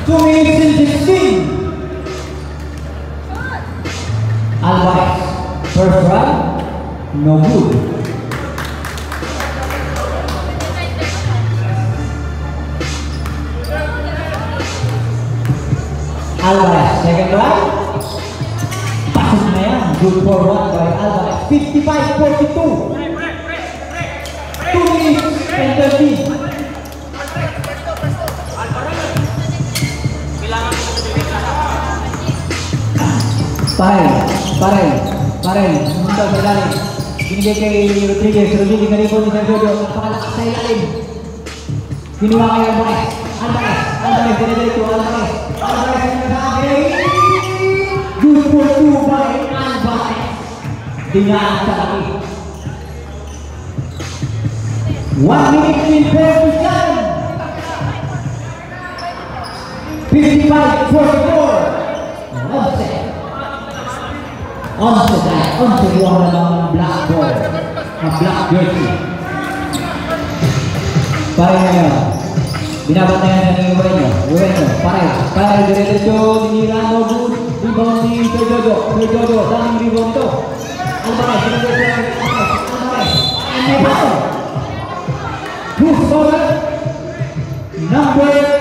2 minutes and 16. Alvarez, first round, no good. Alvarez, second round, pasok na yan, good for one by Alvarez, 55-42. 2 minutes and 13. Paray, munta sa ilalim. Binigay kay Rodriguez ganito ni Sergio, napakalakas sa ilalim. Kinuha kay Alvarez, diretso, Alvarez, good for two by Alvarez. Dinaan sa laki. 1 minute in 37. 55-44. Onset buwan ng black ball, ang black jersey. Paray ngayon, binabantayan na ni Ueno, paray, diretso, dinira, no good, rebound ni Sergio, daming rebound ito. Alvarez, and rebound. Who's scorer? Number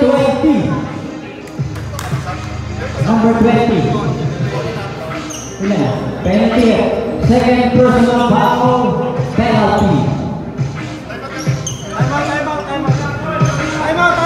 20. Penalty, second personal foul, penalty. Time out.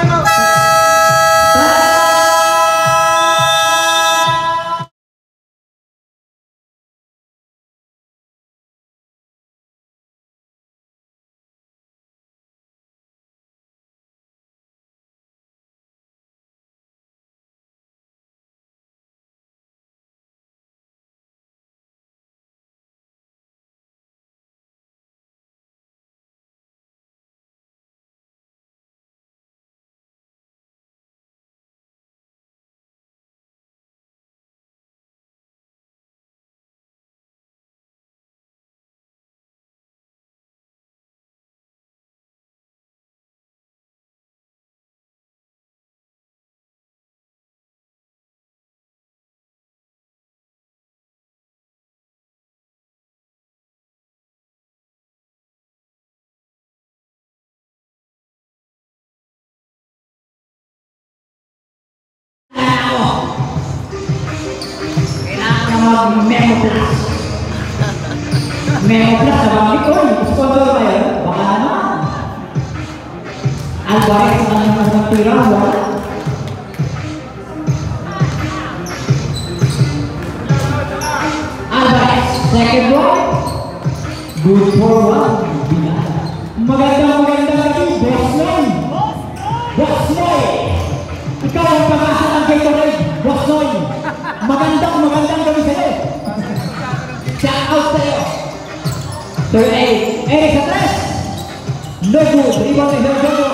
Memo Plus sa bangkit ko, sponsor tayo, baka naman. Alvarez, ang mas magtira, wala. Alvarez, second one, good for one, binata. Magandang lagi, Boss Noy. Ikaw ang pag-asa ng Gatorade, Boss Noy. Magandang gabi sa'yo. Shout out sa'yo. Third aid, Eric sa tres. No good, rebound ni Sergio.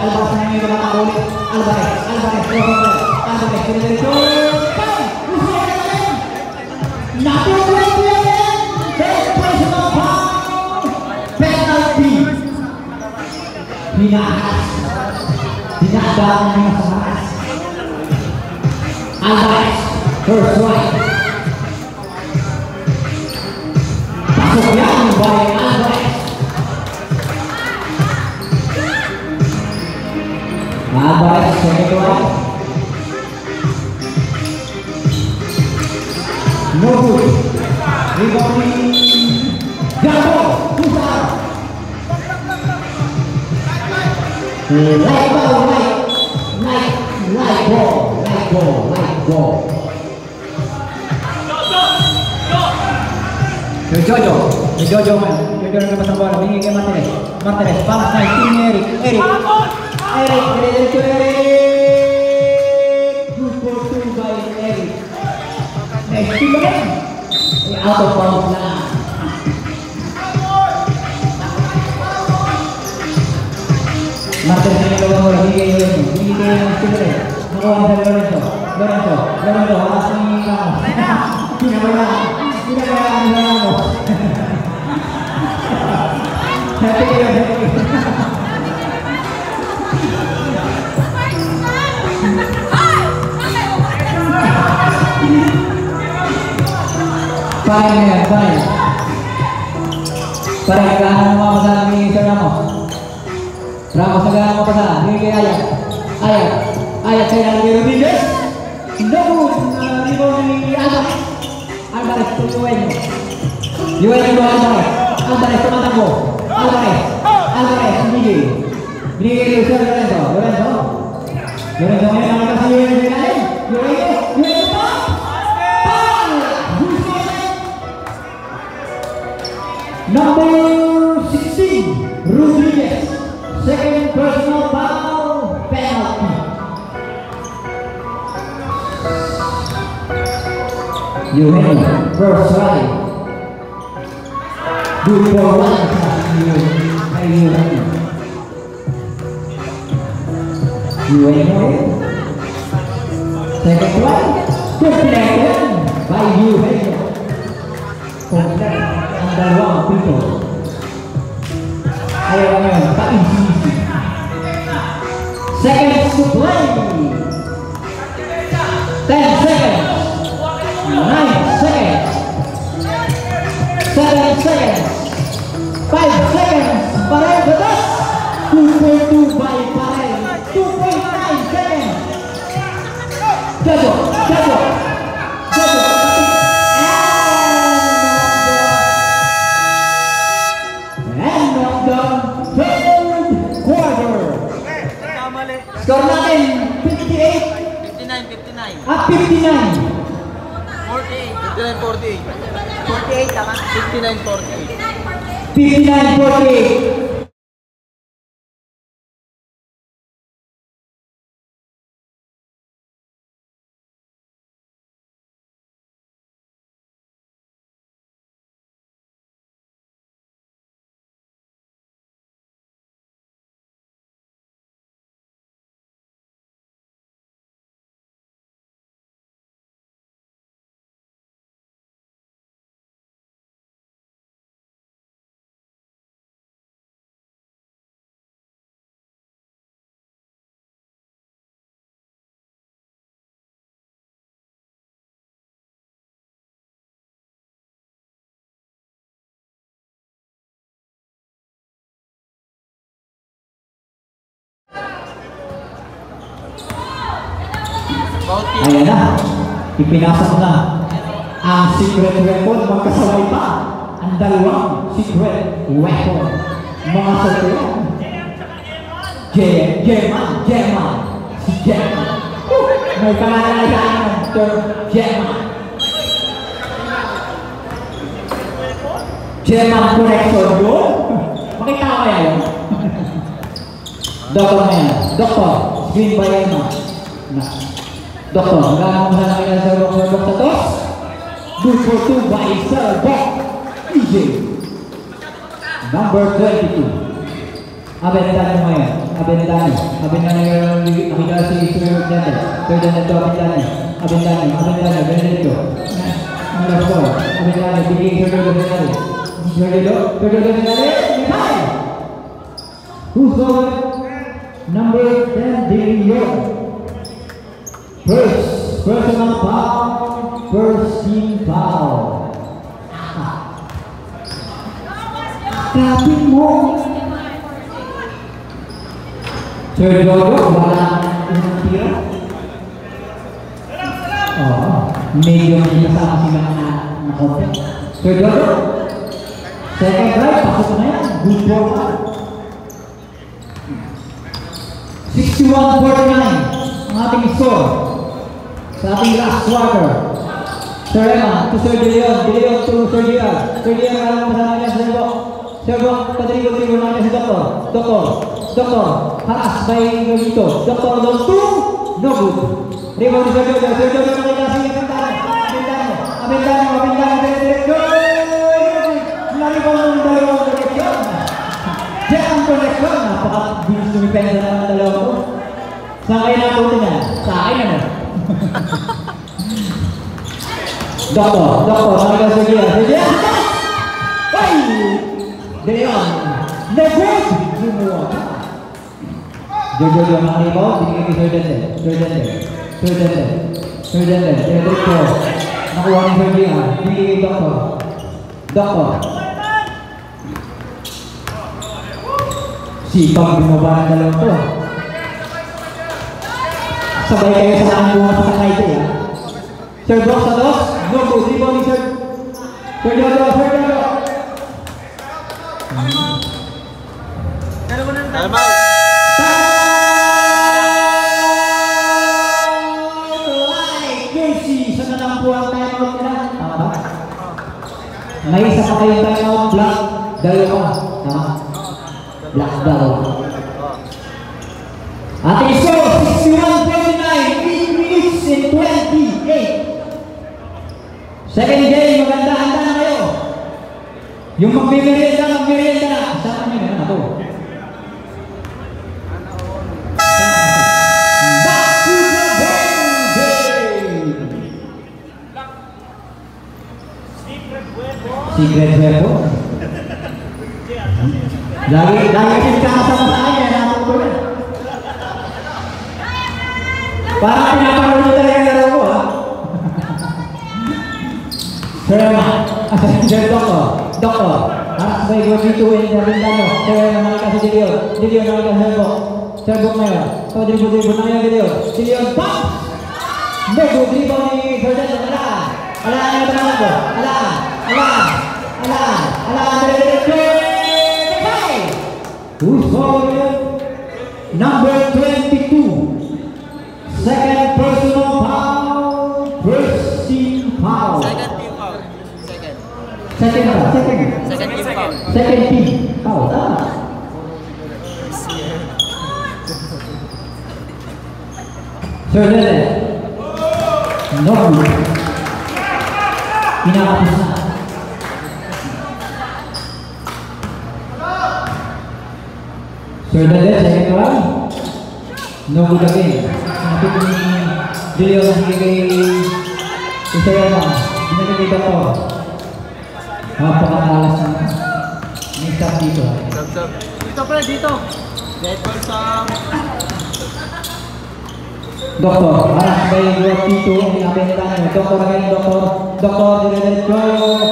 Alvarez na ngayon makakaulit. Alvarez, diretso. Number 20 again. Third personal foul. Penalty. Dinadaan niya sa haras. Alvarez, first right. Pasok yan by Alvarez. Alvarez, second right. No good. Rebounding. Garbo, Kusar. Light ball. Jojo man. Jojo na naman sa bola. Binigay kay Martinez. Pass na team ni Eric. Good for two by Eric. Estiban. Out of bounds na. Martin sa mga mga higay yun. Hindi kayo ng Estiban. Nakuha ni Lorenzo. Alas ni Ramos. Pinagalaan ni Ramos. Happy kayo. Fine. Pare, kailangan mo mapasahan ni Sir Ramos. Ramos, nagkailangan mo mapasahan. Hindi kay Ayat kaya ni Rodriguez. No, hindi mo ni Alvarez, Yueño. Yueño, Alvarez, tumatakbo. Alvarez, binigay ni Sir Lorenzo. Lorenzo, ngayon nakita si Yueño sa ilalim. Yueño pa! Number 16, Rodriguez. Second personal foul, penalty. Eugenio, first right. Good for one. Eugenio. Second right. Good connection by Eugenio. Complete ang dalawang pito. Ayaw ngayon, pa-easy. Seconds to play. 10 seconds. 9 seconds. 7 seconds. 5 seconds. Parel bebas. 2.2 by Parel. 2.9 seconds. Jatuh. End of the third quarter. Skor natin 58. 59. 59. 48. 48 tama? 59-48. 59-48. Ayan na, ipinasok na ang secret weapon, magkasabay pa ang dalawang secret weapon. Mga sotoyan. Gemma. Si Gemma. May pangalan ng term Gemma. Gemma correction yun. Makita ko kaya yun? Doktor, screen by Emma. Doktor, hanggang sa nakita sa Dr. Tos. Good for 2 by Sir Bob EJ. Number 22. Abendano ngayon. Abendano yung nakita si Sir Dente. Sir Dente, Abendano, Benedito. Number 4. Abendano, bigay Sir Dente. Sir Dente, who's over? Number 10, Dillion. First personal foul, first team foul. Kapit mo. Sir Jojo, wala unang tira. Medyo sinasama sila na konti. Sir Jojo, second drive, pasok na yan. Good for one. 61-49 ang ating score. Sa ating last quarter. Sir Emma to Sir Dillion to Sir Gian. Sir Gian, alam mo kasama niya sa Sir Bok. Sir Bok, padrigo-drigo namin si Doktor, haras by Nogito. Doktor doon to, no good. Rebound ni Sir Jojo nakita si Abendano. Doktor, nakita si Gia. Ay! Deon, Nebog! Lumuwa ka. Jojo yung nakalibaw, binigay kay Sir Dende. Diretso. Nakuha ni Sir Gia, binigay kay Doktor. Sipag bumaba ng dalawang to. Sabay kayo sa aking bunga sa Kaite, ha? Sir Brock sa dos. No go. Rebound ni Sir Jojo. Jersey, sa natampuan timeout nila. Tama ba? May isa pa kayong timeout. Black. Dalawa. Tama? Black daw. Ating score, 61-29, 3 minutes and 28. Second game, maganda-handa na kayo. Yung magmimerienda na. Kasama nyo na ito. Back to the game! Secret weapon. Lagi kasi kakasama sa akin, natin ko na. Parang pinapanood nyo talaga yung laro ko, ha? Sir Doktor. Harap ba yung dito yung Darindano? Sir, nakita si Dilion. Dilion, nakita si Sir Bok. Sir Bok ngayon. So, dribble na ngayon, Dilion. Dilion, pop! Dribble ni Sir Dendo. Alaan. Who's calling? Number 22. Second personal foul. First team foul. Second team foul. Second team foul. Sir Dele. No. Pinakapos na. Sir Dele, second round. No good again. Nakita ni Julio na sige kay Isayama. Binagagita ko. Napakatalas na. May stop dito. Dito pre, dito. Netball sa... Doktor, harap ba yung buwag dito? Hinapin nila nyo. Doktor again, Doktor, diretso.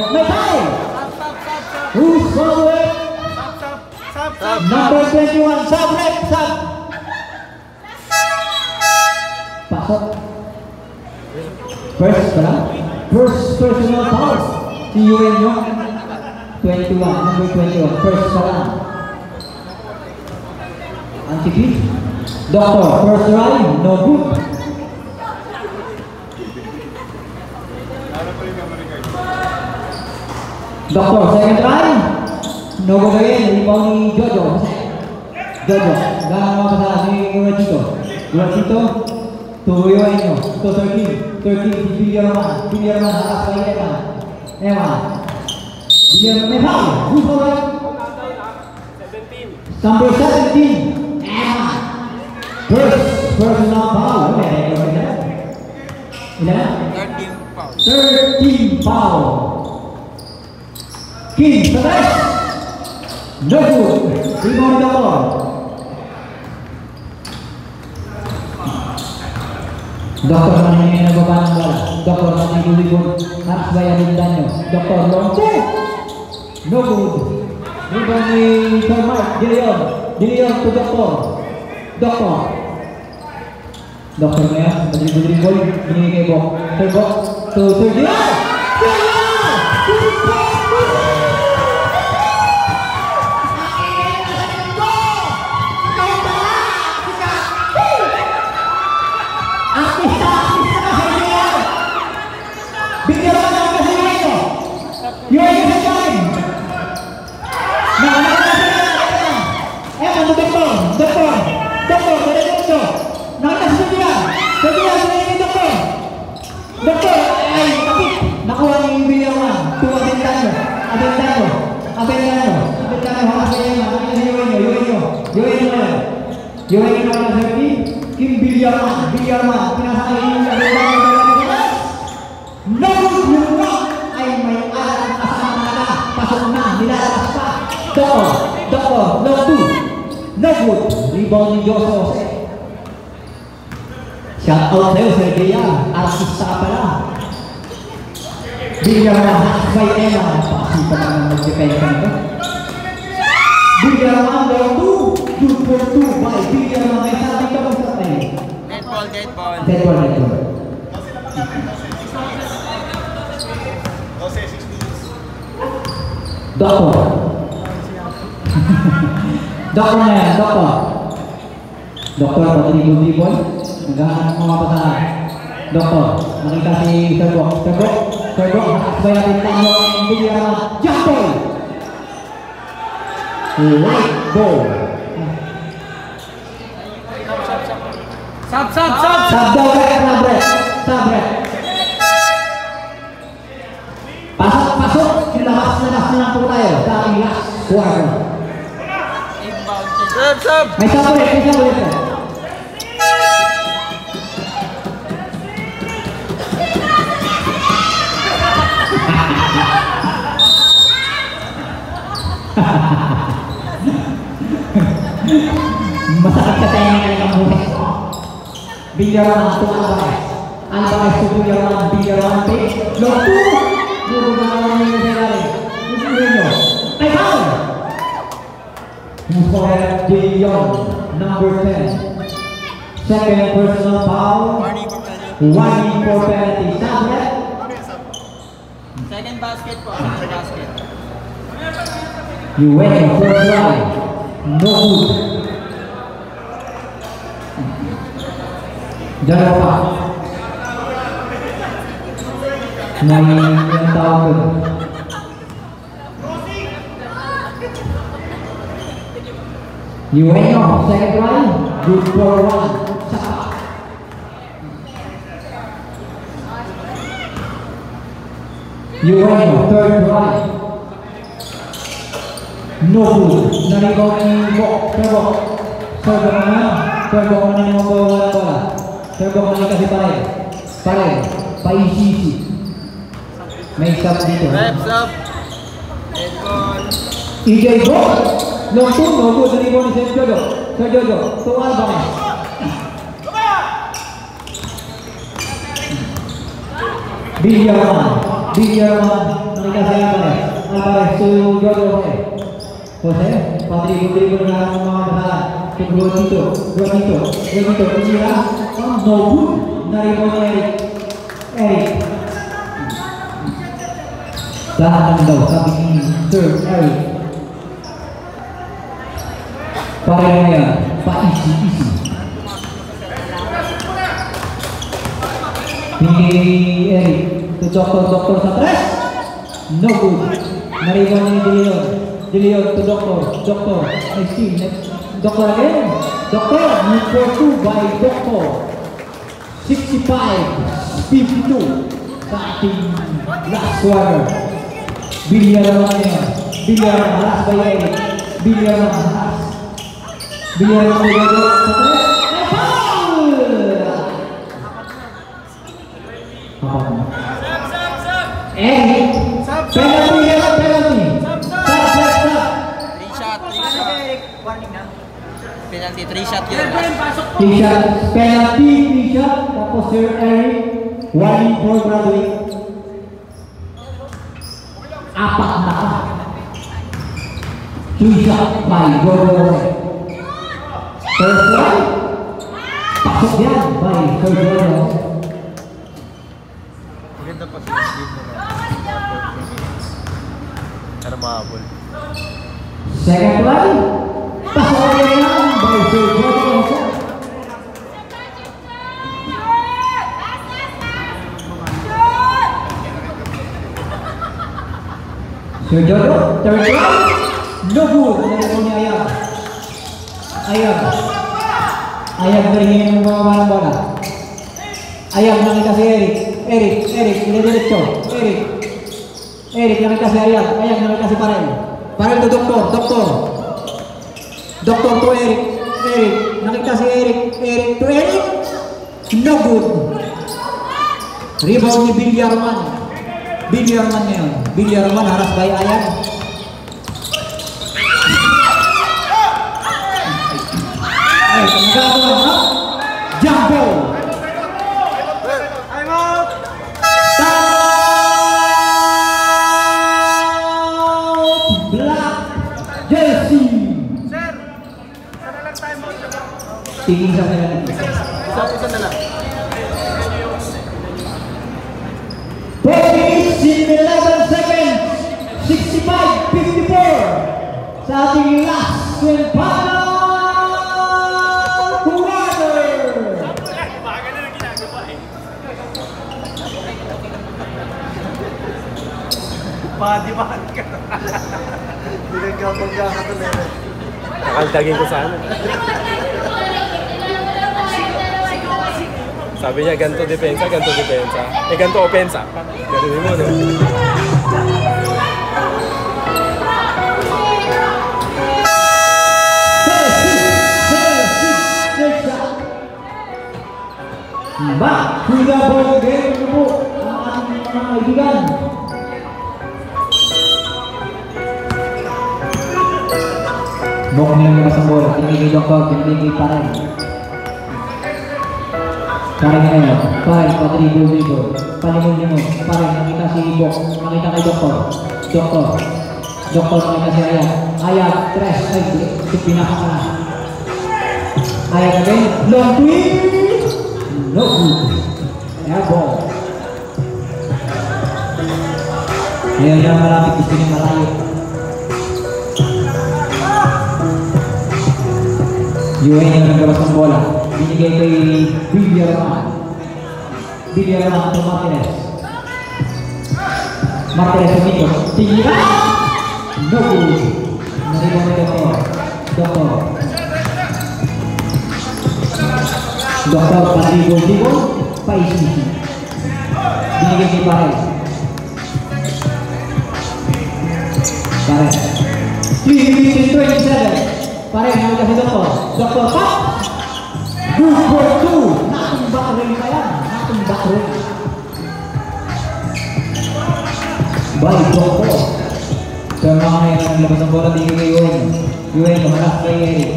May time! Who's forward? Number 21, sub. Pasok. First personal foul. Si Yuen nyo. 21, number 21. First salam. Anti-hit. Doktor, first try, no good. Doktor, second try. No good again. Rebound ni Jojo. Gano'n mga pasala si Rajito. Tuyuin nyo. Ito 13. Si Billiarman. Harap kay Eman. Billiarman. May foul. Who's forward? Number 17. Eman. First personal foul. Ilan? Third team foul. King, sa rest. No good. Rebound the ball. Doktor maningin na baba ng bola. Doktor maningin harus bayarin danyo. Doktor lonce. No good. Rebound ni Sir Mark. Dilion to Doktor. Doktor ngayon. Dribble. Binigay kay Bok. Sir Bok. To Sir Dilion. Doktor, ay, tapi nakuha niyo yung Billiarman. Abendano, Yuhin nyo na sa Kim Billiarman, pinasakay yung Abendano. No! Doktor, no two. No good. Rebound ni Jose. Shout out sa'yo, Sergeyan. Artista ka pala. Villarman by Emma. Pakasipan naman mag-defend ka nito. Villarman, no two. Good for two by Villarman. May sabi ka ba sa tayo? Dead ball. Dead ball. 6 minutes. Doktor. Doktor na yan, doktor. Doktor, patibol-tibol. Naghahanap mga pasahan. Doktor, nakita si Sergo. Nakasabay natin tayo ang Villarman. Jump ball! Right ball. Sub! Sub daw kaya na breath. Sub breath. Pasok. Labas na lang po tayo sa ating last quarter. Sub! May sub ulit. Masakit ka tayo ng kanilang buhay. Villarman to Alvarez to Villarman take. Lotu! Lurugawan nyo yung sarili. Gusto nyo. Ay, foul! Mukhara De Leon, number 10. Second personal foul. Warning for penalty. Sabret. Second basket. You win your first try. No good. Jangan lupa. Yang tahu. You win your second try. Good for one. You win your third try. No good. Naribaw ni Bok. Servo na ni membawa bola. Servo kasi pare. Paisisi. May sub dito. Reps up. Dead ball. EJ Bok. No good. Naribaw ni Sergio. To Alvarez. Villarman. Nakikasi Alvarez to Jose, patri-patri na mga bahala. Guadito. Tumira. No good. Naribaw ni Eric. Lahat daw, sabi ni Sir Eric. Pareho yan. Pa-easy. Hindi Eric. To Doktor sa tres. No good. Naribaw ni De Leon to Doctor. Next team. Doctor again. Doctor. Need for two by Doctor. 65-52 sa ating last quarter. Villarman halas by Eric. Villarman halas sa tres. Eric. Penalty. Penalty, 3 shot yun. 3 shot, penalty, 3 shot, tapos Sir Eric, warning for graduate. 4 na ka. 3 shot by Gordon. First one, pasok yan by Sir Gordon. Maganda pa sa game na para mahabol. Second one, pasok yan by Sir Gordon. Sir Jojo, third one, no good. Nalito ni Ayag berihin ng mga bola. Ayag nakita si Eric, diretso. Eric nakita si Ayag nakita si Parel to Doctor to Eric, nakita si Eric to Eric, no good. Rebound ni Villarman ngayon. Villarman haras by Ayag. right. Nagkakaroon na. Jump ball. I'm out! Black jersey. Sir! Sana lang time out. Tingin sa kanila. Isa na lang. 4 minutes in 11 seconds. 65-54. Sa ating last and final quarter. Padi-padi ka. Binagkapag ka ito na yun. Nakaldagin ko sana. Sabi niya, ganito depensa, ganito depensa. Eh, ganito opensa. Ganun mo, no? Back to the ball game po ang ating mga kaibigan. Bok nilang mga sa bola, tinigil ang bag, tinigil pa rin. Parang ngayon, parang patribol dito, palimon-limon, parang nakita si Bok, nakita kay Doktor. Doktor nakita si Ayat. Ayat, tres, ay, pinaka ka na. Ayat again, long twist! No good. Air ball. Ayan na malapit, gusto niya malayo. Yuhay na naglabas ng bola. Binigay kay Villarman to Martinez. Martinez dito. Tira! No good. Naribang na Doktor Patribol, paisisi. Binigay kay Parel. 3 minutes and 27. Parel, nakita si Doktor Pop! Good for 2. Natumbak rin pa yan. Natumbak rin. By Doktor. Sa mga ngayon ang labas ng bola, binigay kay Yuen, kamarap kay Eric.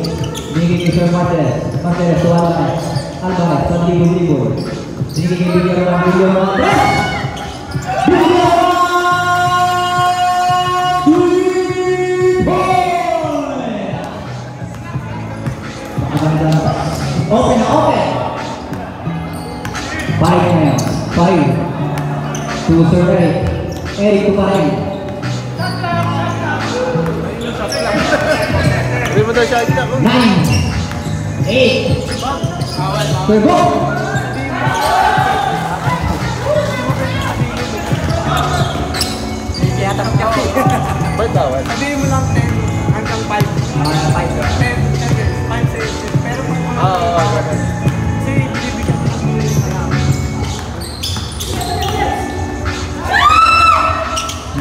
Binigay kay Sir Martinez. Martinez, Suarez. Alvarez, Patribol. Binigay kay Villarman. Open. 5 na yan. 5. To Sir Eric. Eric to Parel. Sabi mo daw siya, 9. 8. Sir Bok. ba't bawal? Sabihin mo lang 10 hanggang 5. 10, 5 sessions. Pero Oo. kasi bibigyan ko lang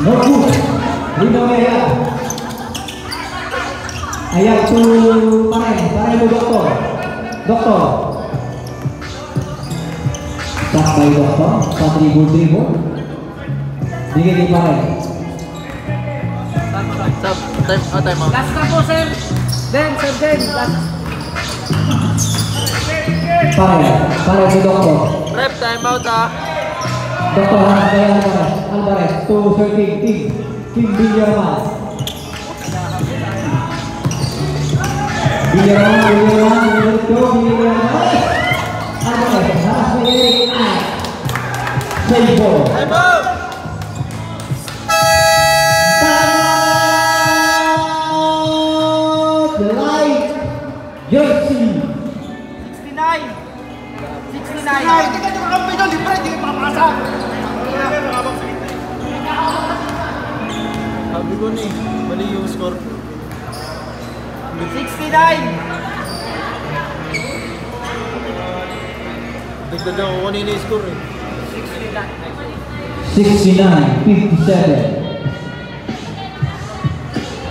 No good. Rebound Ayat. Ayat to Parel mo Doktor. Stop by Doktor. Patribol. Bigay kay Parel. Time out. Last na po, sir. Last. Parel to Doktor. Rep, time out ah. Doktor harap kay Alvarez to Sir King Villarman. Villarman. Alvarez harap kay Eric. Save ball. Time out! The light jersey. 69. Hindi ka nakakampi doon, libre, hindi ka makapasa. Sabi ko ni, mali yung score. 69. Dagdagan ko kanina yung score eh. 69-57.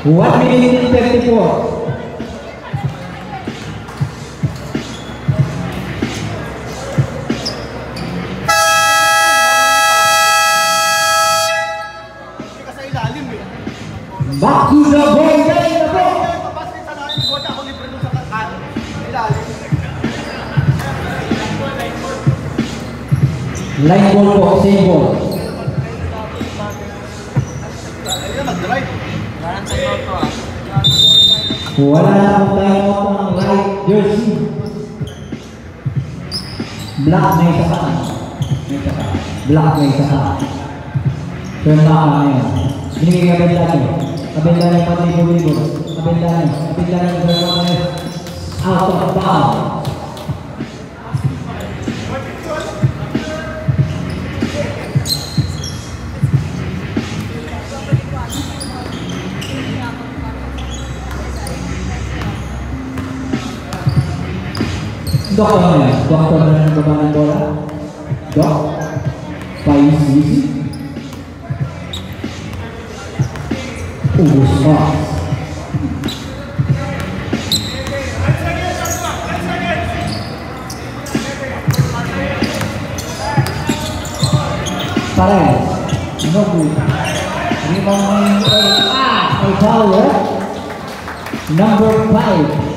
1 minute and 34. Back to the ball game na po. Papasok sa lahat, ako libre doon sa ilalim. Line ball po, same ball. Ayun, nag-drive. Parang sa iyo to ah. Wala na akong time out ng right jersey. Black na isa ka. Black na isa ka. Turn back na ngayon. Binigay ka kabila niyo. Kabila niyo pati libo-libo. Kabila niyo. Out of bounds. Doktor na yan. Doktor na ng baba ng bola. Dok. Paisisi. Ubus pa. Pares. No good. Rebound ay foul. Number 5.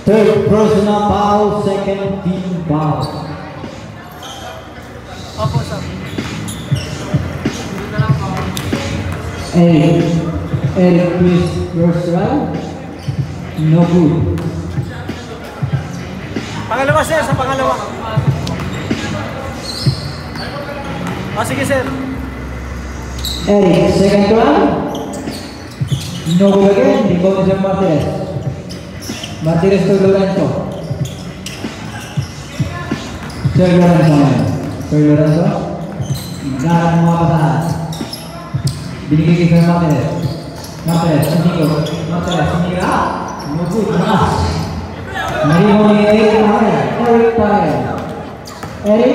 Third personal foul, second team foul. Opo, sir. Eric, please, your strike. No good. Pangalawa, sir, sa pangalawa. Sige, sir. Eric, second round. No good again. Rebound is Martinez. Martinez to Lorenzo. Sir Lorenzo. Nagkaroon ng mga pasahan. Binigay kay Sir Martinez. Martinez. No good. Nariho ni Eric Parel. Eric.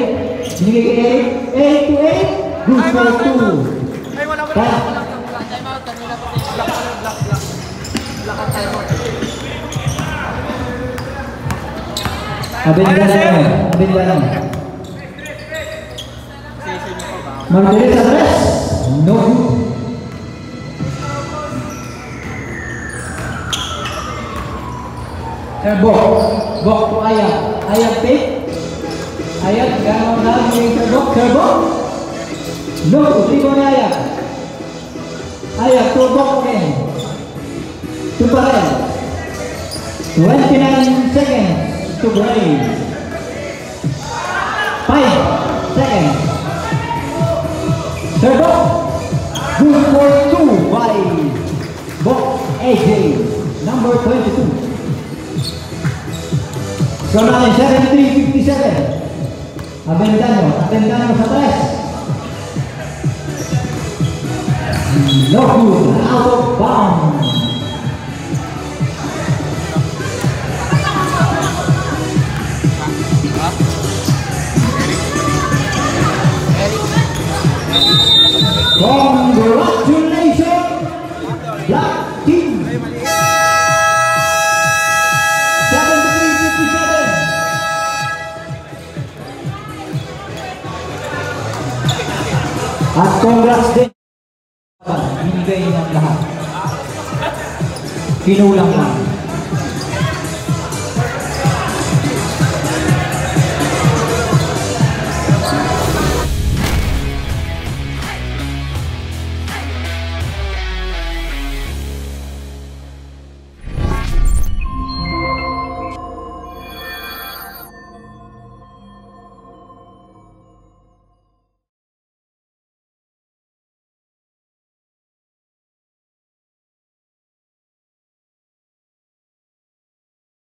Binigay kay Eric. Eric to Eric. Good for 2. Ay, wala. Time out. Kanina pa tayo. Black ang time out. Abin lang. Martinez address. No good. Bok to Ayat. Ayat pick. Ayat gano'n na yung Bok. No, rebound ni Ayat. Ayat to Bok again. To Parel. 29 seconds. To Brain. 5 seconds. Third ball. Good for 2 by Bok AJ, number 22. So now 73-57. Aventano sa tres. No good. Out of bounds. Congratulations, Black Team! 73-57. At congrats din. Binigay ng lahat. Kinulang lang.